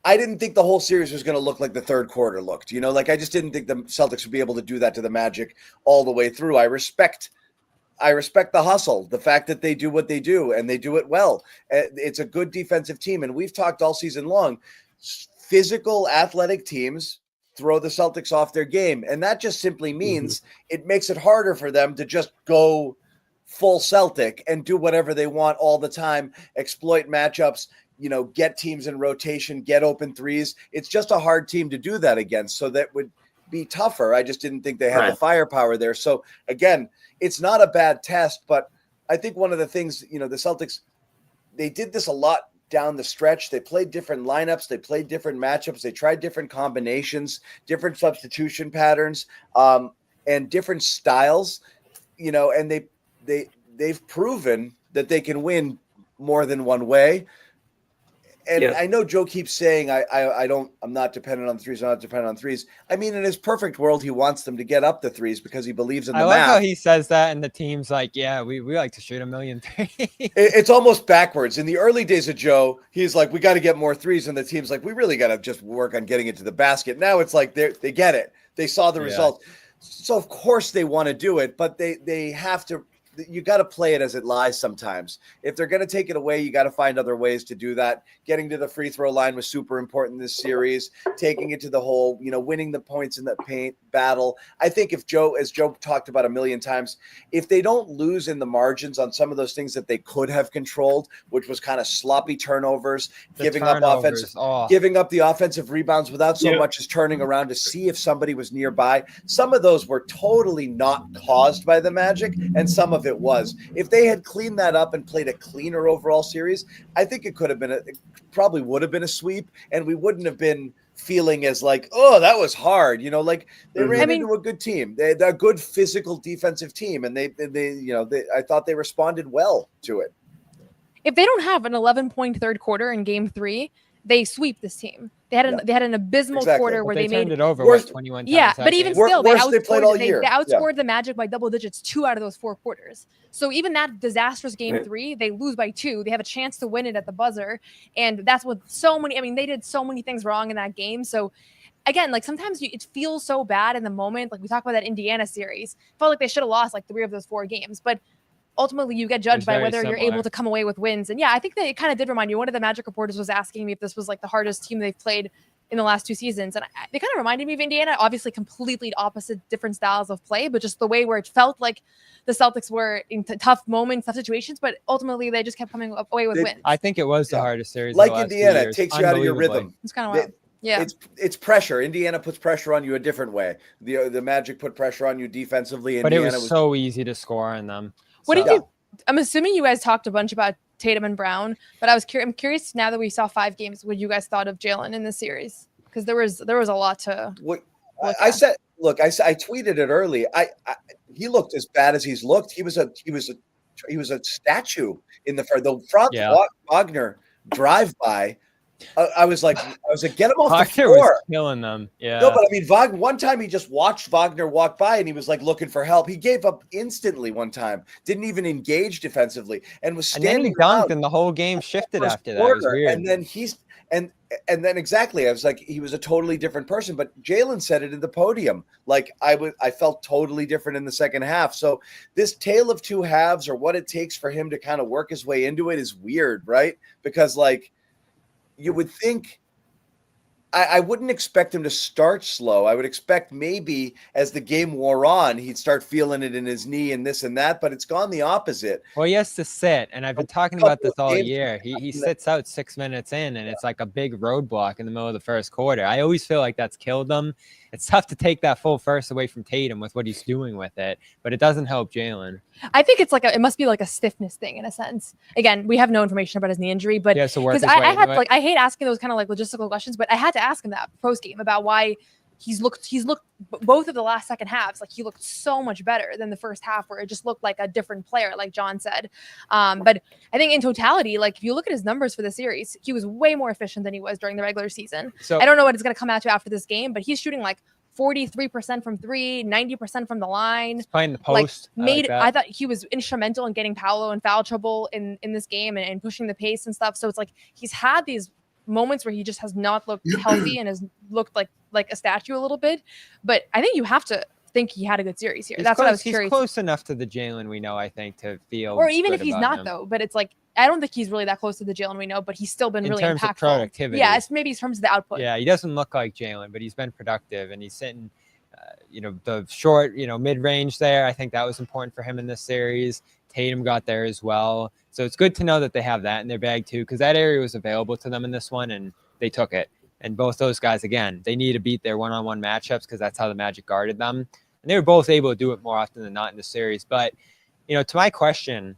I didn't think the whole series was going to look like the third quarter looked, like I just didn't think the Celtics would be able to do that to the Magic all the way through. I respect the hustle, the fact that they do what they do and they do it well. It's a good defensive team. And we've talked all season long, physical athletic teams throw the Celtics off their game. And that just simply means it makes it harder for them to just go full Celtic and do whatever they want all the time, exploit matchups, get teams in rotation, get open threes. It's just a hard team to do that against. So that would be tougher. I just didn't think they had the firepower there. So again, it's not a bad test, but I think one of the things, the Celtics, they did this a lot down the stretch. They played different lineups. They played different matchups. They tried different combinations, different substitution patterns, and different styles, and they've proven that they can win more than one way. And I know Joe keeps saying, I'm not dependent on threes. I'm not dependent on threes. I mean, in his perfect world, he wants them to get up the threes because he believes in the math. I like how he says that, and the team's like, yeah, we like to shoot 1,000,000 threes. It's almost backwards. In the early days of Joe, he's like, we got to get more threes. And the team's like, we really got to just work on getting it to the basket. Now it's like they get it. They saw the result. So, of course, they want to do it, but they have to you got to play it as it lies sometimes. If they're going to take it away, you got to find other ways to do that. Getting to the free throw line was super important this series. Taking it to the hole, winning the points in the paint battle. I think as Joe talked about a million times, if they don't lose in the margins on some of those things that they could have controlled, which was kind of sloppy turnovers, giving up the offensive rebounds without so much as turning around to see if somebody was nearby. Some of those were totally not caused by the Magic, and some of it was. If they had cleaned that up and played a cleaner overall series, I think it probably would have been a sweep, and we wouldn't have been feeling as like, oh, that was hard. They ran into a good team. They're a good physical defensive team, and I thought they responded well to it. If they don't have an 11-point third quarter in game 3, they sweep this team. They had an abysmal quarter where they made it over 21 times. Yeah, but even still, they outscored the Magic by double digits 2 out of those 4 quarters. So even that disastrous game 3, they lose by 2. They have a chance to win it at the buzzer, and that's what they did so many things wrong in that game. So again, like sometimes it feels so bad in the moment. Like we talk about that Indiana series, felt like they should have lost like 3 of those 4 games, but ultimately you get judged by whether you're able to come away with wins. And yeah, I think that it kind of did remind me. One of the Magic reporters was asking me if this was like the hardest team they've played in the last 2 seasons. And they kind of reminded me of Indiana, obviously completely opposite, different styles of play, but just the way where it felt like the Celtics were in tough moments, tough situations, but ultimately they just kept coming away with wins. I think it was the hardest series. Like Indiana, it takes you out of your rhythm. It's kind of wild. Yeah, it's pressure. Indiana puts pressure on you a different way. The Magic put pressure on you defensively. But it was so easy to score on them. What did you? I'm assuming you guys talked a bunch about Tatum and Brown, but I'm curious now that we saw 5 games, what you guys thought of Jalen in this series, because there was a lot to. I said, look, I tweeted it early. He looked as bad as he's looked. He was a statue in the Franz Wagner drive by. I was like, get him off the floor. Was killing them. Yeah. No, but I mean, one time he just watched Wagner walk by and he was like looking for help. He gave up instantly one time. Didn't even engage defensively and was standing. And then he dunked and the whole game shifted after that. It was weird. And then and then exactly, I was like, he was a totally different person. But Jalen said it in the podium. Like I felt totally different in the second half. So this tale of 2 halves, or what it takes for him to kind of work his way into it, is weird, right? Because like, you would think I wouldn't expect him to start slow. I would expect maybe as the game wore on, he'd start feeling it in his knee and this and that, but it's gone the opposite. Well, he has to sit, and I've been talking about this all year. He sits out 6 minutes in, and it's like a big roadblock in the middle of the first quarter. I always feel like that's killed them. It's tough to take that full first away from Tatum with what he's doing with it, but it doesn't help Jalen. I think it must be like a stiffness thing in a sense. Again, we have no information about his knee injury, but because I hate asking those kind of like logistical questions, but I had to ask him that post game about why he's looked both of the last second halves. Like he looked so much better than the first half where it just looked like a different player, like John said. But I think in totality, like if you look at his numbers for the series, he was way more efficient than he was during the regular season. So I don't know what it's going to come out to after this game, but he's shooting like 43% from 3, 90% from the line. He's playing the post. I thought he was instrumental in getting Paolo in foul trouble in this game and pushing the pace and stuff. So it's like he's had these moments where he just has not looked healthy and has looked like a statue a little bit. But I think you have to think he had a good series here. That's what I was curious. He's close enough to the Jalen we know, I think, to feel. Or even if he's not, though. But it's like, I don't think he's really that close to the Jalen we know, but he's still been really impactful. In terms of productivity. Yeah, maybe in terms of the output. Yeah, he doesn't look like Jalen, but he's been productive, and he's sitting, the short, mid-range there. I think that was important for him in this series. Tatum got there as well. So it's good to know that they have that in their bag, too, because that area was available to them in this one, and they took it. And both those guys, again, they need to beat their one-on-one matchups because that's how the Magic guarded them. And they were both able to do it more often than not in the series. But, to my question,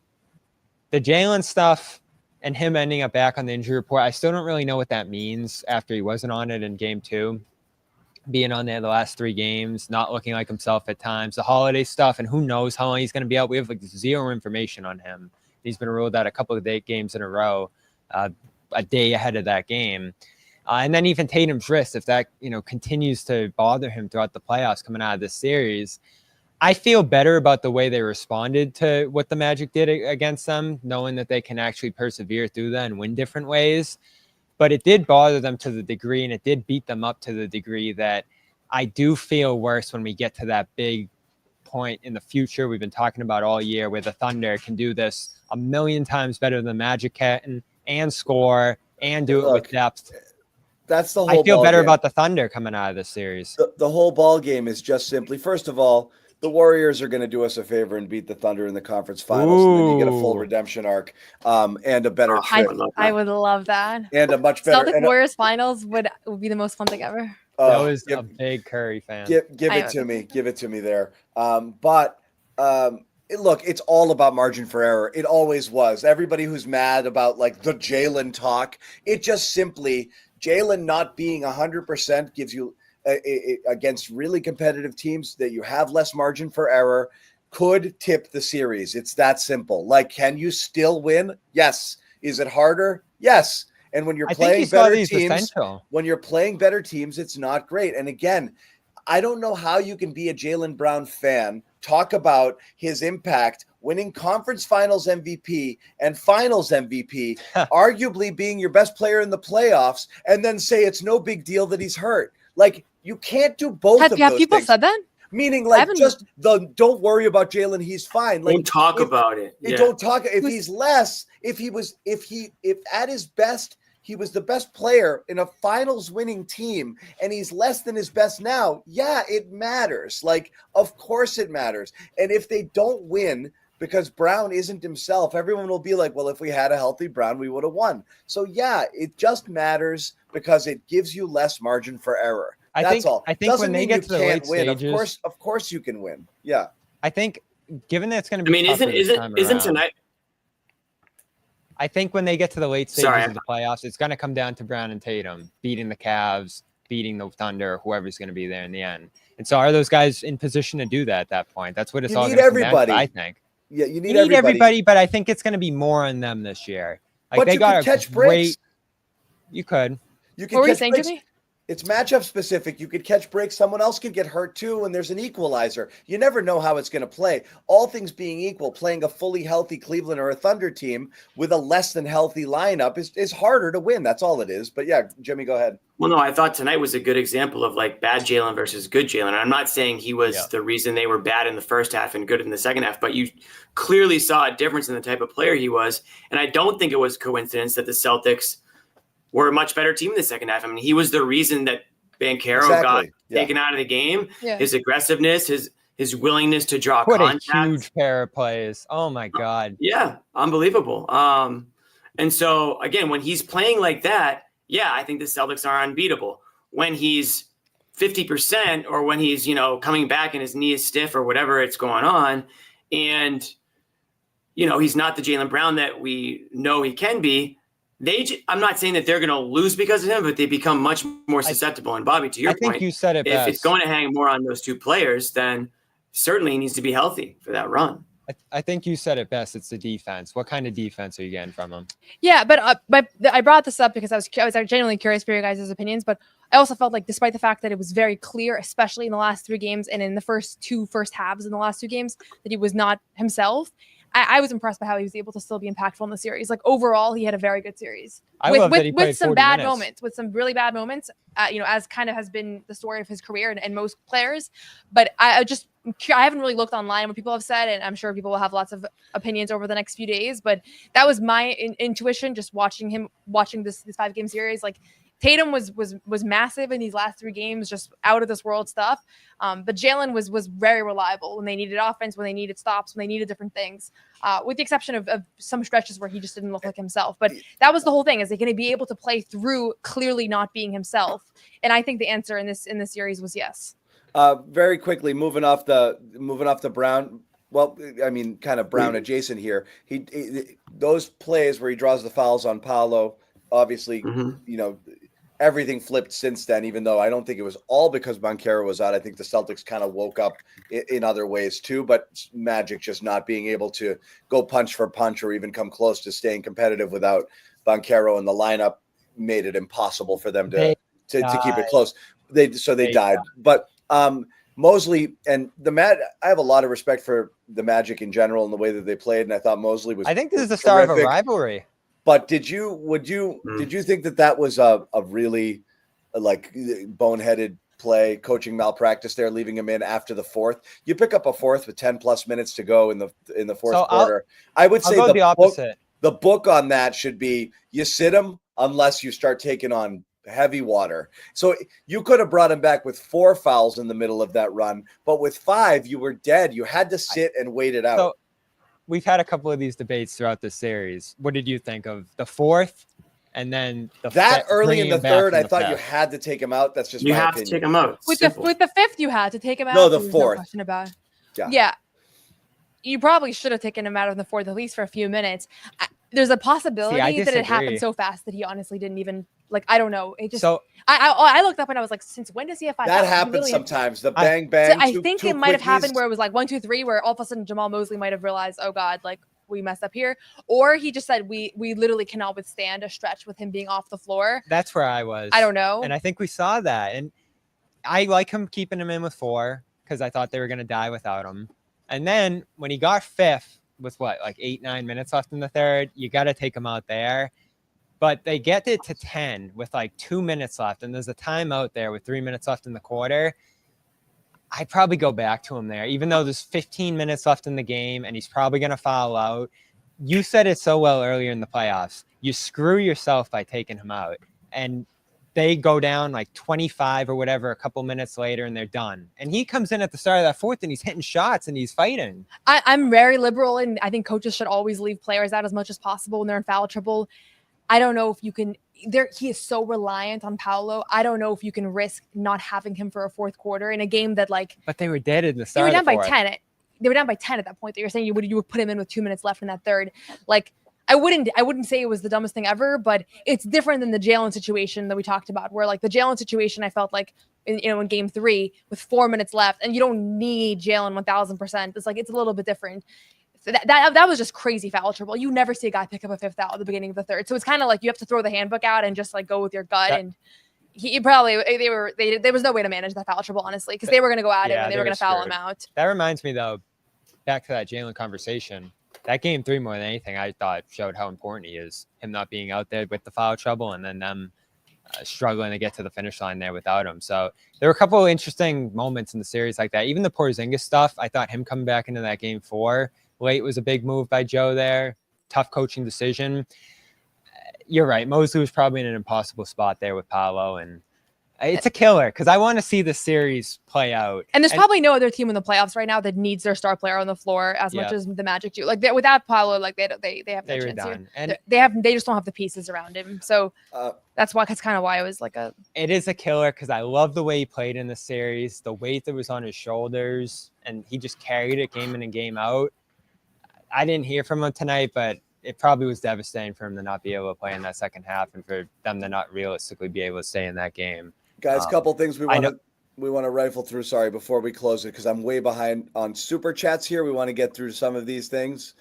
the Jalen stuff and him ending up back on the injury report, I still don't really know what that means after he wasn't on it in game 2. Being on there the last 3 games, not looking like himself at times, the holiday stuff, and who knows how long he's going to be out. We have zero information on him. He's been ruled out a couple of games in a row, a day ahead of that game. And then even Tatum's wrist, if that, continues to bother him throughout the playoffs coming out of this series, I feel better about the way they responded to what the Magic did against them, knowing that they can actually persevere through that and win different ways. But it did bother them to the degree, and it did beat them up to the degree that I do feel worse when we get to that big point in the future we've been talking about all year where the Thunder can do this a million times better than the Magic can and score and do it with depth. That's the whole I feel ball better game. about the Thunder coming out of this series. The whole ball game is just simply, first of all, the Warriors are going to do us a favor and beat the Thunder in the conference finals, and then you get a full redemption arc and a better trip. I would love that. And a much better Celtic and Warriors finals would be the most fun thing ever. I was a big Curry fan. Give it to me. Give it to me there. Look, it's all about margin for error. It always was. Everybody who's mad about like the Jalen talk, it just simply Jalen not being 100% gives you against really competitive teams that you have less margin for error could tip the series. It's that simple. Like, can you still win? Yes. Is it harder? Yes. And when you're playing better teams, it's not great. And again, I don't know how you can be a Jaylen Brown fan, talk about his impact, winning conference finals MVP and finals MVP, arguably being your best player in the playoffs, and then say it's no big deal that he's hurt. Like, you can't do both of those Have people things. said that? Meaning, like, just don't worry about Jalen. He's fine. Like, Don't talk about it. Yeah. Don't talk. If he's less, if at his best, he was the best player in a finals winning team, and he's less than his best now. Yeah, it matters. Like, of course it matters. And if they don't win because Brown isn't himself, everyone will be like, well, if we had a healthy Brown, we would have won. So yeah, it just matters because it gives you less margin for error. That's all. I think Doesn't when they mean get you to the can't late win. stages, Of course you can win. Yeah. I think given that it's going to be isn't tonight? I think when they get to the late stages Sorry. of the playoffs, it's going to come down to Brown and Tatum beating the Cavs, beating the Thunder, whoever's going to be there in the end. And so are those guys in position to do that at that point? That's what it's all going to come down to, I think. Yeah, you need everybody, but I think it's going to be more on them this year. Like, But they you got can a catch great. breaks. You could. You can What were you catch saying, breaks. Jimmy? It's matchup specific. You could catch breaks. Someone else could get hurt too, and there's an equalizer. You never know how it's going to play. All things being equal, playing a fully healthy Cleveland or a Thunder team with a less than healthy lineup is harder to win. That's all it is. But yeah, Jimmy, go ahead. Well, no, I thought tonight was a good example of like bad Jalen versus good Jalen. I'm not saying he was the reason they were bad in the first half and good in the second half, but you clearly saw a difference in the type of player he was. And I don't think it was coincidence that the Celtics were a much better team in the second half. I mean, he was the reason that Banchero got taken out of the game. Yeah. His aggressiveness, his willingness to draw What contact. a huge pair of plays. Oh, my God. Yeah, unbelievable. And so, again, when he's playing like that, yeah, I think the Celtics are unbeatable. When he's 50% or when he's, coming back and his knee is stiff or whatever it's going on, and, he's not the Jaylen Brown that we know he can be, I'm not saying that they're going to lose because of him, but they become much more susceptible. And Bobby, to your point, I think you said it if best. it's going to hang more on those two players, then certainly he needs to be healthy for that run. I think you said it best. It's the defense. What kind of defense are you getting from him? Yeah, but I brought this up because I was genuinely curious for your guys' opinions, but I also felt like despite the fact that it was very clear, especially in the last 3 games and in the first halves in the last 2 games, that he was not himself. I was impressed by how he was able to still be impactful in the series. Like, overall, he had a very good series. With some bad moments, with some really bad moments, as kind of has been the story of his career and most players. But I haven't really looked online what people have said, and I'm sure people will have lots of opinions over the next few days. But that was my intuition just watching this 5-game series. Like, Tatum was massive in these last 3 games, just out of this world stuff. But Jalen was very reliable when they needed offense, when they needed stops, when they needed different things, with the exception of some stretches where he just didn't look like himself. But that was the whole thing. Is he going to be able to play through clearly not being himself? And I think the answer in this series was yes. Very quickly, moving off the Brown. Well, I mean, kind of Brown adjacent here. He those plays where he draws the fouls on Paolo, obviously, everything flipped since then, even though I don't think it was all because Banchero was out. I think the Celtics kind of woke up in other ways too, but Magic just not being able to go punch for punch or even come close to staying competitive without Banchero in the lineup made it impossible for them to keep it close. They died. But Mosley and I have a lot of respect for the Magic in general and the way that they played, and I thought Mosley was. I think this is the start of a rivalry. But did you think that was a really like boneheaded play, coaching malpractice there, leaving him in after the fourth. You pick up a fourth with 10 plus minutes to go in the fourth quarter. I would say the opposite. The book on that should be you sit him unless you start taking on heavy water. So you could have brought him back with 4 fouls in the middle of that run, but with 5, you were dead. You had to sit and wait it out. So we've had a couple of these debates throughout this series. What did you think of the fourth? And then early in the third, I thought you had to take him out. That's just my opinion. To take him out. With the fifth, you had to take him out. No, the There's fourth. No question about it. Yeah. Yeah. You probably should have taken him out in the fourth, at least for a few minutes. There's a possibility that it happened so fast that he honestly didn't even I don't know. It just I looked up and I was like, since when does he have 5 That fouls? happens sometimes. The bang bang. I think it might have happened where it was like 1, 2, 3, where all of a sudden Jamal Mosley might have realized, oh God, we messed up here, or he just said we literally cannot withstand a stretch with him being off the floor. That's where I was. I don't know, and I think we saw that, and I like him keeping him in with 4 because I thought they were going to die without him. And then when he got 5th with 8, 9 minutes left in the third, you got to take him out there. But they get it to 10 with 2 minutes left, and there's a timeout there with 3 minutes left in the quarter. I'd probably go back to him there, even though there's 15 minutes left in the game and he's probably going to foul out. You said it so well earlier in the playoffs. You screw yourself by taking him out. And they go down 25 or whatever a couple minutes later and they're done. And he comes in at the start of that fourth and he's hitting shots and he's fighting. I'm very liberal, and I think coaches should always leave players out as much as possible when they're in foul trouble. I don't know if you can he is so reliant on Paolo. I don't know if you can risk not having him for a fourth quarter in a game that But they were dead in the they start. were down by 10. They were down by 10 at that point. That you're saying you would put him in with 2 minutes left in that third. I wouldn't say it was the dumbest thing ever, but it's different than the Jalen situation that we talked about, where the Jalen situation, I felt in game 3 with 4 minutes left, and you don't need Jalen 1000%. It's a little bit different. So that was just crazy foul trouble. You never see a guy pick up a 5th foul at the beginning of the third. So it's kind of you have to throw the handbook out and just go with your gut. And there was no way to manage that foul trouble, honestly, because they were going to go at it and they were going to foul him out. That reminds me, though, back to that Jalen conversation. That game 3, more than anything, I thought showed how important he is. Him not being out there with the foul trouble and then them struggling to get to the finish line there without him. So there were a couple of interesting moments in the series like that. Even the Porzingis stuff, I thought him coming back into that game 4 late was a big move by Joe there. Tough coaching decision. You're right. Mosley was probably in an impossible spot there with Paolo, and it's a killer because I want to see the series play out. And there's probably no other team in the playoffs right now that needs their star player on the floor as much as the Magic do. Without Paolo, they have no chance here. And they just don't have the pieces around him. So that's kind of why it was It is a killer because I love the way he played in the series, the weight that was on his shoulders, and he just carried it game in and game out. I didn't hear from him tonight, but it probably was devastating for him to not be able to play in that second half and for them to not realistically be able to stay in that game. Guys, a couple things we want to rifle through. Sorry, before we close it, because I'm way behind on super chats here. We want to get through some of these things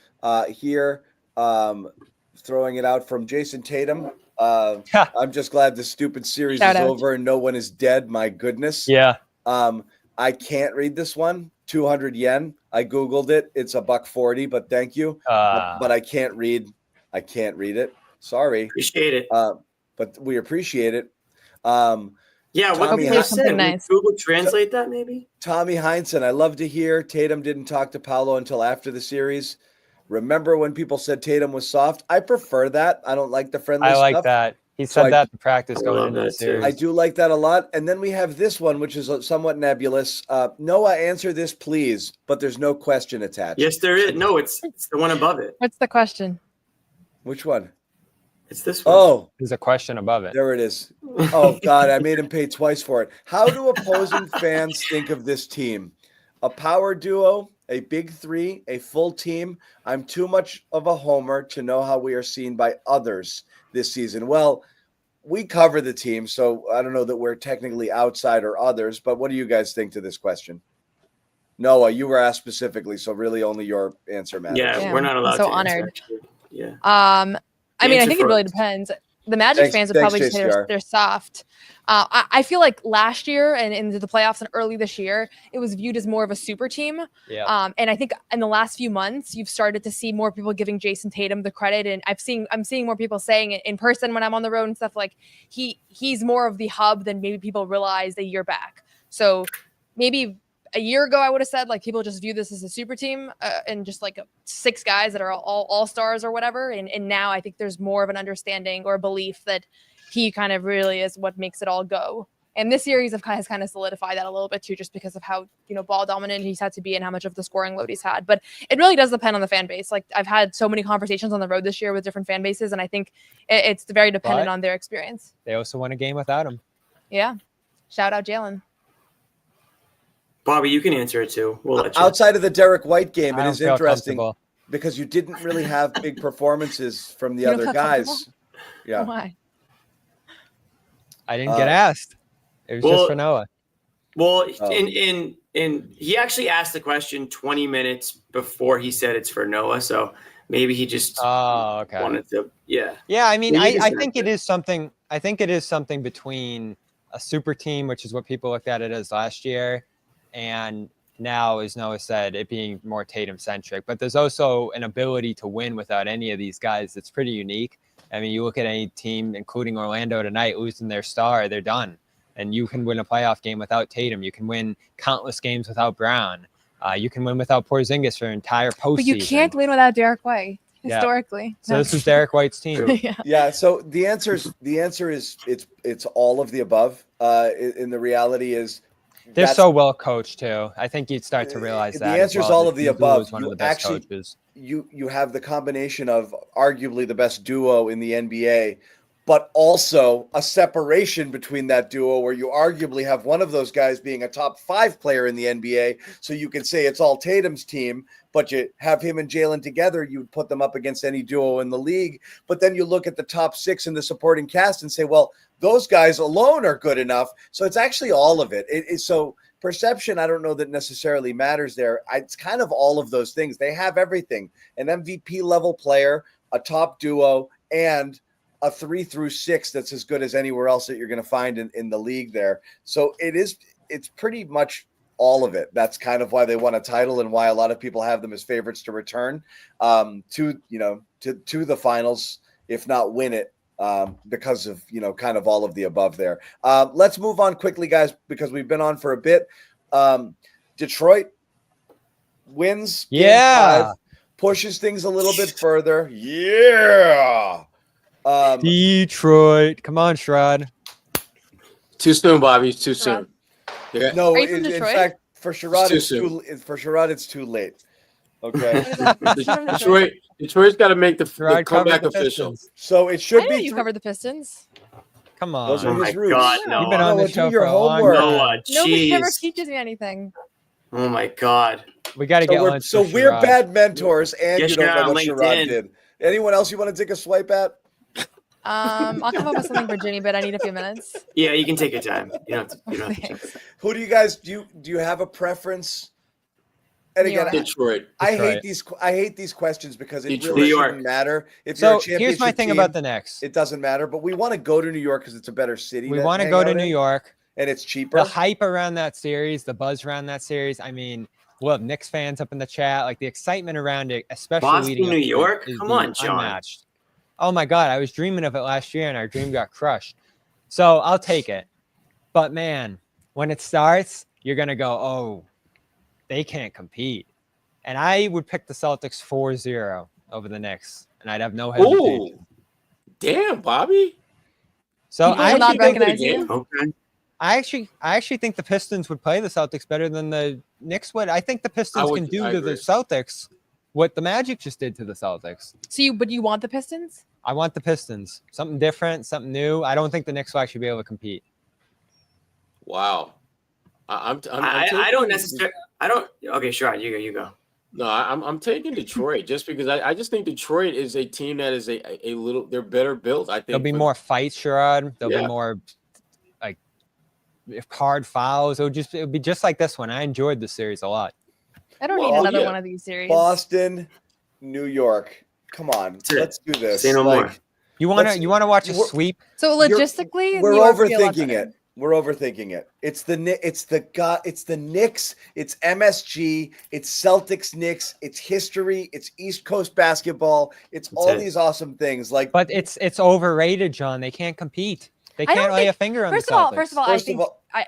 here. Throwing it out from Jason Tatum. I'm just glad this stupid series is over and no one is dead. My goodness. Yeah. I can't read this one. 200 yen. I Googled it. It's $1.40, but thank you. But I can't read. I can't read it. Sorry. Appreciate it. But we appreciate it. Yeah, what can you say? Nice. Google Translate that maybe? Tommy Heinsohn, I love to hear Tatum didn't talk to Paolo until after the series. Remember when people said Tatum was soft? I prefer that. I don't like the friendly stuff. I like that. He said that in practice going into the series. I do like that a lot. And then we have this one, which is somewhat nebulous. Noah, answer this, please. But there's no question attached. Yes, there is. No, it's the one above it. What's the question? Which one? It's this one. Oh. There's a question above it. There it is. Oh, God, I made him pay twice for it. How do opposing fans think of this team? A power duo, a big 3, a full team? I'm too much of a homer to know how we are seen by others this season. Well, we cover the team, so I don't know that we're technically outside or others, but what do you guys think to this question? Noah, you were asked specifically, so really only your answer matters. Yeah, we're not allowed so to honored. answer, actually. Yeah. I mean, I think it really depends. the Magic fans would probably say they're soft. I feel like last year and into the playoffs and early this year, it was viewed as more of a super team. Yeah. And I think in the last few months, you've started to see more people giving Jason Tatum the credit. And I'm seeing more people saying it in person when I'm on the road and stuff, like he's more of the hub than maybe people realized a year back. So maybe a year ago, I would have said like people just view this as a super team and just like 6 guys that are all stars or whatever. And now I think there's more of an understanding or a belief that he kind of really is what makes it all go. And this series has kind of solidified that a little bit too, just because of how, ball dominant he's had to be and how much of the scoring load he's had. But it really does depend on the fan base. Like I've had so many conversations on the road this year with different fan bases, and I think it's very dependent on their experience. They also won a game without him. Yeah. Shout out Jalen. Bobby, you can answer it too. We'll let you. Outside of the Derek White game, it is feel interesting because you didn't really have big performances from the other guys. Yeah. Why? I didn't get asked. It was just for Noah. Well, and he actually asked the question 20 minutes before he said it's for Noah, so maybe he just wanted to. Yeah. Yeah, I mean, I think it is something. I think it is something between a super team, which is what people looked at it as last year, and now, as Noah said, it being more Tatum centric. But there's also an ability to win without any of these guys that's pretty unique. I mean, you look at any team, including Orlando tonight, losing their star, they're done. And you can win a playoff game without Tatum. You can win countless games without Brown. You can win without Porzingis for an entire postseason. But you can't win without Derek White historically. Yeah. So this is Derek White's team. Yeah. So the answer is it's all of the above. And the reality is they're so well coached too. I think you'd start to realize that. The answer is all of the above. One of the best coaches. You have the combination of arguably the best duo in the NBA, but also a separation between that duo where you arguably have one of those guys being a top 5 player in the NBA. So you can say it's all Tatum's team, but you have him and Jalen together, you would put them up against any duo in the league. But then you look at the top 6 in the supporting cast and say, well, those guys alone are good enough. So it's actually all of it. So perception, I don't know that necessarily matters there. It's kind of all of those things. They have everything: an MVP level player, a top duo, and a 3 through 6 that's as good as anywhere else that you're going to find in the league there. So it's pretty much all of it. That's kind of why they won a title and why a lot of people have them as favorites to return to the finals, if not win it, because of, kind of all of the above there. Let's move on quickly, guys, because we've been on for a bit. Detroit wins. Game 5, pushes things a little bit further. Yeah. Detroit. Come on, Sherrod. Too soon, Bobby. Too soon. Yeah. No, in fact, for Sherrod, it's too late. Okay. Detroit's got to make the comeback official. So it should I know be. You covered the Pistons. Come on. Those are his roots. God, no. You've been on the show do your for a long homework. time. Nobody ever teaches me anything. Oh my God. We got to get lunch. So we're bad mentors, and Yes, you don't know you're what on Sherrod LinkedIn. did. Anyone else you want to take a swipe at? I'll come up with something for Ginny, but I need a few minutes. Yeah, you can take your time. You don't have to. Who do you guys do you have a preference? And again, Detroit. I hate these questions because it Detroit. really New York. shouldn't matter. If So you're a championship here's my thing team, about the Knicks. It doesn't matter, but we want to go to New York because it's a better city. We want to go to New York. And it's cheaper. The hype around that series, the buzz around that series. I mean, we'll have Knicks fans up in the chat. Like the excitement around it, especially Boston, leading up New to it, York? is Come being on, John. unmatched. Oh my God, I was dreaming of it last year and our dream got crushed. So I'll take it. But man, when it starts, you're going to go, oh, they can't compete. And I would pick the Celtics 4-0 over the Knicks. And I'd have no hesitation. Oh, damn, Bobby. So People will not recognize you. Okay. I actually think the Pistons would play the Celtics better than the Knicks would. I think the Pistons can do to the Celtics what the Magic just did to the Celtics. But you want the Pistons? I want the Pistons. Something different, something new. I don't think the Knicks will actually be able to compete. Wow. I don't necessarily. I don't. Okay, sure. You go. No, I'm taking Detroit just because I just think Detroit is a team that is a little. They're better built. I think There'll be more fights, Sherrod. There'll be more like hard fouls. It'll be just like this one. I enjoyed this series a lot. I don't need another one of these series. Boston, New York. Come on, let's do this. Say no more. You want to watch a sweep? So logistically, we're New York would be a lot overthinking better. it. We're overthinking it. It's the Knicks, it's MSG, it's Celtics Knicks, it's history, it's East Coast basketball, it's all these awesome things. Like, but it's overrated, John. They can't compete. They can't lay a finger on the Celtics. First of all, I think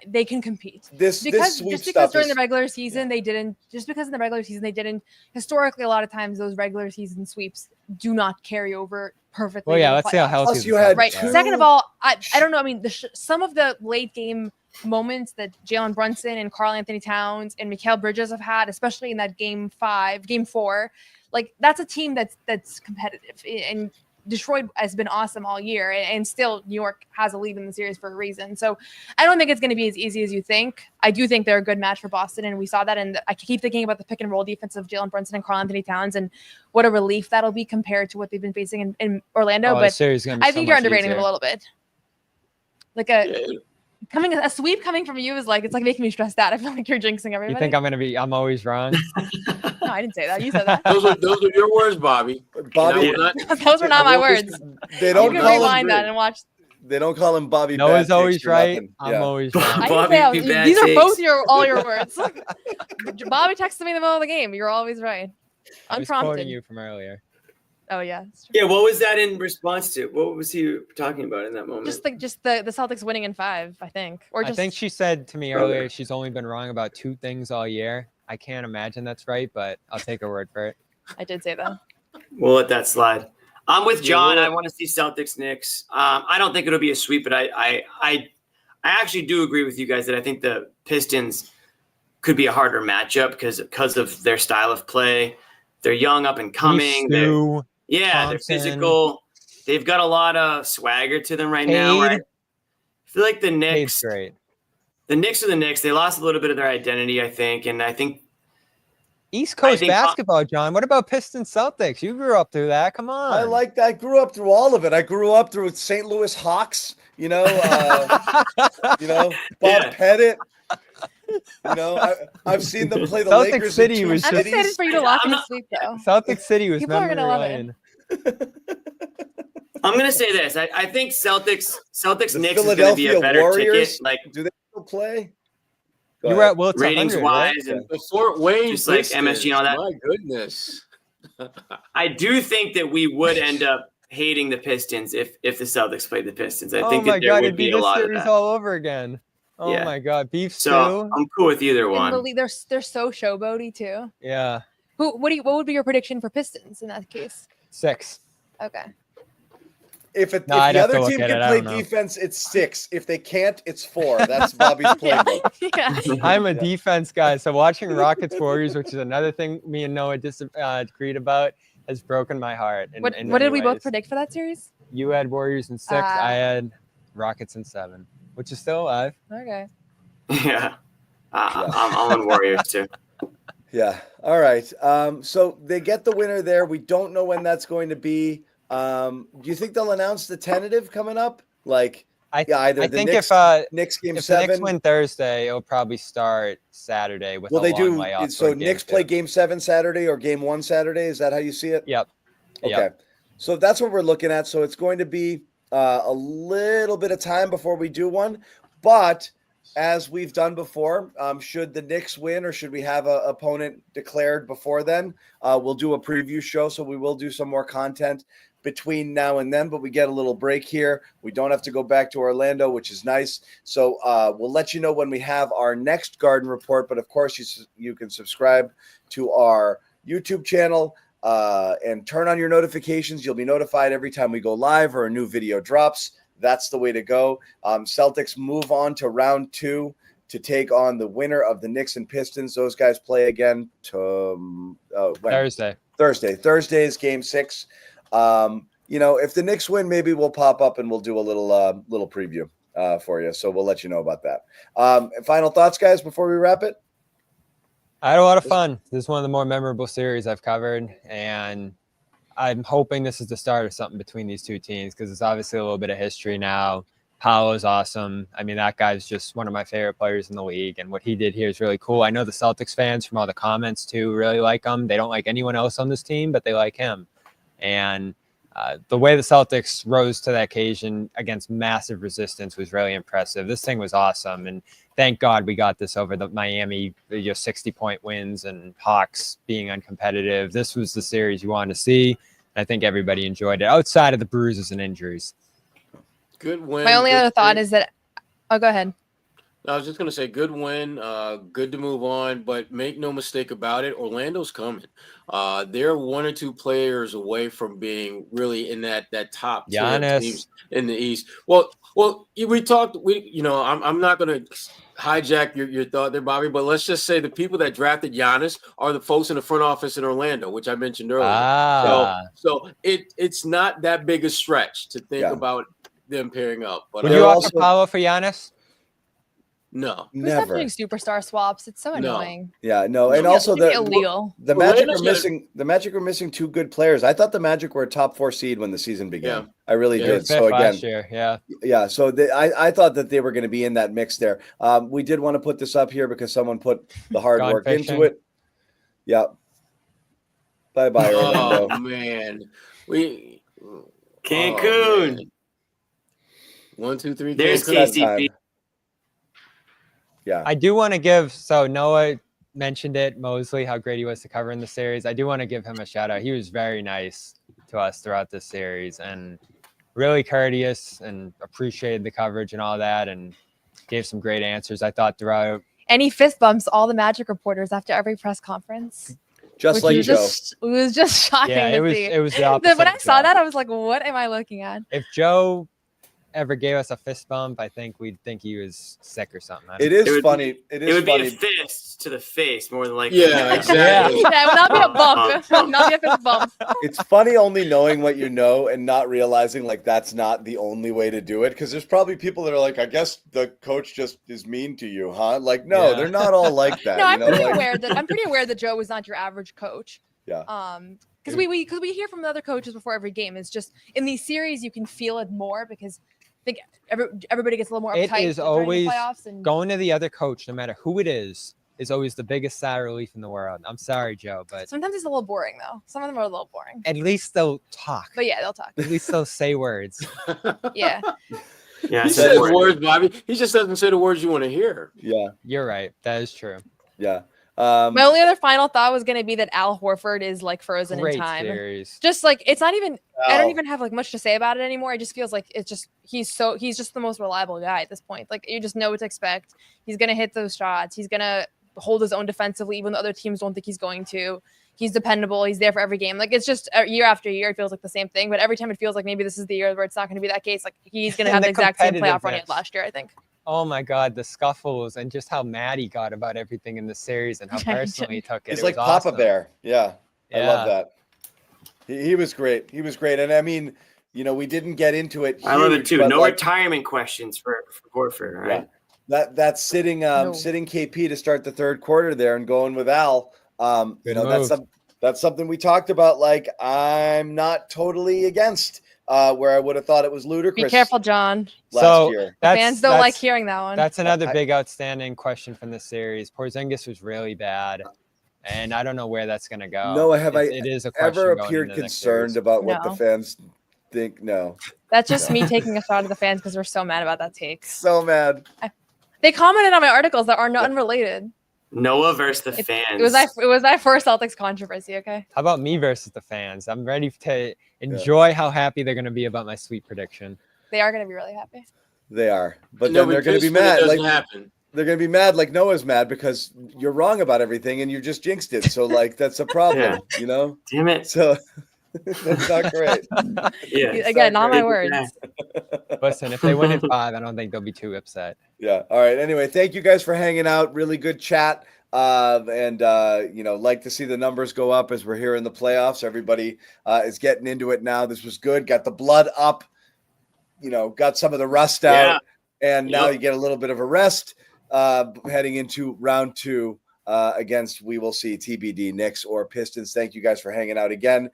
they can compete. This Just sweep because stuff during is- the regular season they didn't. Just because in the regular season they didn't. Historically, a lot of times those regular season sweeps do not carry over perfectly. Well, yeah, to the let's see how playoffs. healthy Plus the you had Right. two- Second of all, I don't know. I mean, some of the late game moments that Jalen Brunson and Karl Anthony Towns and Mikal Bridges have had, especially in that game 4, like that's a team that's competitive. And Detroit has been awesome all year, and still New York has a lead in the series for a reason. So I don't think it's going to be as easy as you think. I do think they're a good match for Boston, and we saw that. And I keep thinking about the pick and roll defense of Jalen Brunson and Karl Anthony Towns, and what a relief that'll be compared to what they've been facing in Orlando. Oh, the but series is gonna be I so think you're much underrating them easier. a little bit. Like a sweep coming from you is like, it's like making me stressed out. I feel like you're jinxing everybody. You think I'm always wrong? No, I didn't say that. You said that. Those are your words, Bobby. Bobby, Those were not my words. They don't you can call him. rewind that and watch. They don't call him Bobby. Noah's Bad always Takes for right. nothing. I'm Yeah. always wrong. I didn't say these are both all your words. Bobby texted me in the middle of the game. You're always right. I was quoting Unprompted. you from earlier. Oh yeah. Yeah, what was that in response to? What was he talking about in that moment? Just the Celtics winning in 5, I think. Or just I think she said to me earlier she's only been wrong about 2 things all year. I can't imagine that's right, but I'll take her word for it. I did say that. We'll let that slide. I'm with John. I want to see Celtics Knicks. I don't think it'll be a sweep, but I actually do agree with you guys that I think the Pistons could be a harder matchup because of their style of play. They're young, up and coming. They're physical. They've got a lot of swagger to them right now. Right? I feel like the Knicks. Great. The Knicks are the Knicks. They lost a little bit of their identity, I think, and I think East Coast basketball, John. What about Pistons Celtics? You grew up through that. Come on. I like that. I grew up through all of it. I grew up through St. Louis Hawks. Bob Pettit. I've seen them play the Celtic Lakers. City in 2 was I'm cities. excited for you to lock in the sweep, though. Celtic City was People are memory gonna love lane. I'm going to say this. I think Celtics The Knicks is going to be a Philadelphia better Warriors. ticket. Like, Do they still play? Go You were ahead. at Wilts ratings 100, wise right? and The Fort Wayne just like Pistons, MSG and all that. My goodness. I do think that we would end up hating the Pistons if the Celtics played the Pistons. I Oh think my that there God, would it'd be be a this lot of series that. all over again. Oh Yeah. my God, beef So stew. I'm cool with either In the one. league, they're so showboaty too. Yeah, What would be your prediction for Pistons in that case? 6. Okay. If No, the I'd have to other look team at can it. I play don't know. defense, it's 6. If they can't, it's 4. That's Bobby's playbook. Yeah. I'm a defense guy, so watching Rockets Warriors, which is another thing me and Noah agreed about, has broken my heart. What in did many we both ways. predict for that series? You had Warriors in 6. I had Rockets in 7, which is still alive. Okay. Yeah. I'm on Warriors too. Yeah. All right. So they get the winner there. We don't know when that's going to be. Do you think they'll announce the tentative coming up? Like, either I the think Knicks, Knicks game if 7. the Knicks win Thursday, it'll probably start Saturday with Well, a they long do. layoff So toward game Knicks 2. play game 7 Saturday or game 1 Saturday. Is that how you see it? Yep. Okay. Yep. So that's what we're looking at. So it's going to be a little bit of time before we do one. But as we've done before, should the Knicks win or should we have an opponent declared before then, we'll do a preview show. So we will do some more content between now and then, but we get a little break here. We don't have to go back to Orlando, which is nice. So we'll let you know when we have our next Garden Report. But of course, you can subscribe to our YouTube channel and turn on your notifications. You'll be notified every time we go live or a new video drops. That's the way to go. Celtics move on to round 2 to take on the winner of the Knicks and Pistons. Those guys play again Thursday. Thursday is game 6. If the Knicks win, maybe we'll pop up and we'll do a little preview for you. So we'll let you know about that. Final thoughts, guys, before we wrap it? I had a lot of fun. This is one of the more memorable series I've covered, and I'm hoping this is the start of something between these two teams because it's obviously a little bit of history now. Paolo's awesome. I mean, that guy's just one of my favorite players in the league, and what he did here is really cool. I know the Celtics fans from all the comments, too, really like him. They don't like anyone else on this team, but they like him. And the way the Celtics rose to the occasion against massive resistance was really impressive. This thing was awesome, and thank God we got this over the Miami 60-point wins and Hawks being uncompetitive. This was the series you wanted to see, and I think everybody enjoyed it outside of the bruises and injuries. Good win. My only other thought is that, oh, go ahead. I was just going to say good win, good to move on, but make no mistake about it, Orlando's coming. They're 1 or 2 players away from being really in that top tier of teams in the East. Well, we talked. I'm not going to hijack your thought there, Bobby, but let's just say the people that drafted Giannis are the folks in the front office in Orlando, which I mentioned earlier. So it's not that big a stretch to think about them pairing up. But would you offer Paolo for Giannis? No, Who's not doing superstar swaps? It's so annoying. Yeah, no, and also the Magic are missing 2 good players. I thought the Magic were a top 4 seed when the season began. Yeah. I really did. So again, last year, So I thought that they were going to be in that mix there. We did want to put this up here because someone put the hard work into it. Yeah. Bye, Orlando. Oh man, we Cancun. 1, 2, 3. There's KCP. Yeah. I do want to give, so Noah mentioned it, Mosley, how great he was to cover in the series. I do want to give him a shout out. He was very nice to us throughout this series and really courteous and appreciated the coverage and all that and gave some great answers, I thought, throughout. And he fist bumps all the Magic reporters after every press conference. Just like Joe. It was just shocking to see. It was the opposite. When I saw that, I was like, what am I looking at? If Joe ever gave us a fist bump, I think we'd think he was sick or something. It is funny. It would be a fist to the face more than likely. Yeah, exactly. Yeah, it would not be a bump. It would not be a fist bump. It's funny only knowing what you know and not realizing like that's not the only way to do it. Because there's probably people that are like, I guess the coach just is mean to you, huh? Like, no, they're not all like that. No, I'm pretty aware that Joe was not your average coach. Yeah. Because we hear from the other coaches before every game. It's just in these series you can feel it more because I think everybody gets a little more uptight. It is always playoffs and going to the other coach, no matter who it is always the biggest sigh of relief in the world. I'm sorry, Joe, but sometimes it's a little boring though. Some of them are a little boring. At least they'll talk. But yeah, they'll talk. At least they'll say words. Yeah. Yeah, he says words, Bobby. He just doesn't say the words you want to hear. Yeah. You're right. That is true. Yeah. My only other final thought was going to be that Al Horford is like frozen in time. Series. Just like it's not even. I don't even have like much to say about it anymore. It just feels like it's just he's just the most reliable guy at this point. Like you just know what to expect. He's going to hit those shots. He's going to hold his own defensively, even though other teams don't think he's going to. He's dependable. He's there for every game. Like it's just year after year, it feels like the same thing. But every time it feels like maybe this is the year where it's not going to be that case. Like he's going to have the exact same playoff run he had last year, I think. Oh my God, the scuffles and just how mad he got about everything in the series and how personally he took it. He's it like was Papa awesome. Bear. Yeah. I Yeah. love that. He was great. He was great. And I mean, we didn't get into it. I love it huge, too. but, No like, retirement questions for Horford, right? Yeah. That's sitting KP to start the third quarter there and going with Al. That's something we talked about. Like I'm not totally against. Where I would have thought it was ludicrous. Be careful, John. Last year. The fans don't like hearing that one. That's another big outstanding question from the series. Porzingis was really bad, and I don't know where that's going to go. No, it is a question ever going appeared into the next concerned series. about what the fans think? No. That's just me taking a shot at the fans because we're so mad about that take. So mad. They commented on my articles that are not unrelated. Noah versus the fans. It was my first Celtics controversy. Okay. How about me versus the fans? I'm ready to enjoy how happy they're going to be about my sweet prediction. They are going to be really happy. They are, but then they're going to be mad. Like they're going to be mad, like Noah's mad because you're wrong about everything and you just jinxed it. So like that's a problem, Damn it. So that's not great. Yeah. Again, not my words. Listen, if they win in 5, I don't think they'll be too upset. Yeah. All right. Anyway, thank you guys for hanging out. Really good chat. And like to see the numbers go up as we're here in the playoffs. Everybody is getting into it now. This was good. Got the blood up, got some of the rust out, and now you get a little bit of a rest heading into round 2 against, we will see, TBD, Knicks or Pistons. Thank you guys for hanging out again.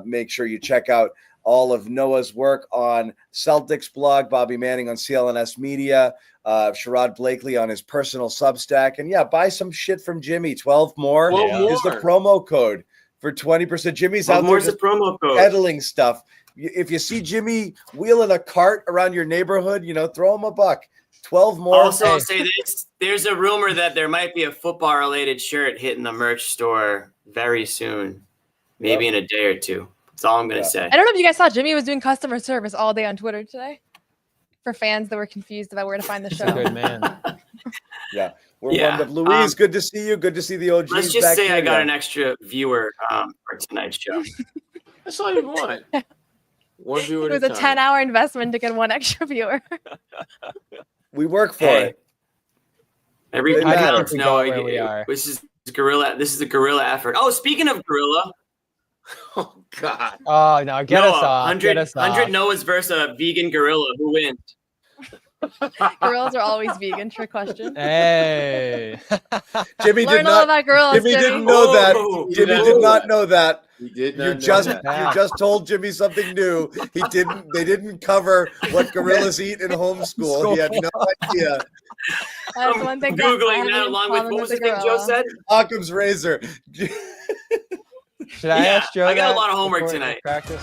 Make sure you check out all of Noah's work on Celtics blog, Bobby Manning on CLNS Media, Sherrod Blakely on his personal Substack. And buy some shit from Jimmy. 12 more is the promo code for 20%. Jimmy's out there just promo code. peddling stuff. If you see Jimmy wheeling a cart around your neighborhood, throw him a buck. 12 more. Also, I'll say this: there's a rumor that there might be a football-related shirt hitting the merch store very soon, maybe in a day or two. That's all I'm gonna say. I don't know if you guys saw Jimmy was doing customer service all day on Twitter today for fans that were confused about where to find the show. Good man. Yeah, we're warmed up. Louise, good to see you. Good to see the OGs. Let's just back say here. I got an extra viewer for tonight's show. That's all you want. One viewer It was a 10-hour investment to get one extra viewer. We work for it. Every I don't month, no, we are. This is guerrilla. This is a guerrilla effort. Oh, speaking of guerrilla. Oh God. Oh no, get us off. 100 Noah's versus a vegan gorilla. Who wins? Gorillas are always vegan. Trick question. Hey. Jimmy Learn did all not. about gorillas, Jimmy Jimmy. didn't know that. Oh, Jimmy no. did not know that. He did not You know just that. you just told Jimmy something new. He didn't. They didn't cover what gorillas eat in homeschool. He had no idea. That's one thing. Googling that along with what was the thing Joe said? Occam's razor. Should I ask Joe? I got a that lot of homework before tonight. Practice.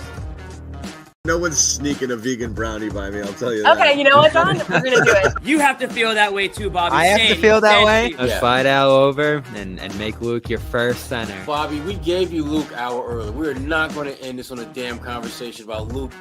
No one's sneaking a vegan brownie by me. I'll tell you that. Okay, you know what, John? We're gonna do it. You have to feel that way too, Bobby. I have Say to it. feel You that said way. it. Let's fight Al over and make Luke your first center. Bobby, we gave you Luke hour early. We are not going to end this on a damn conversation about Luke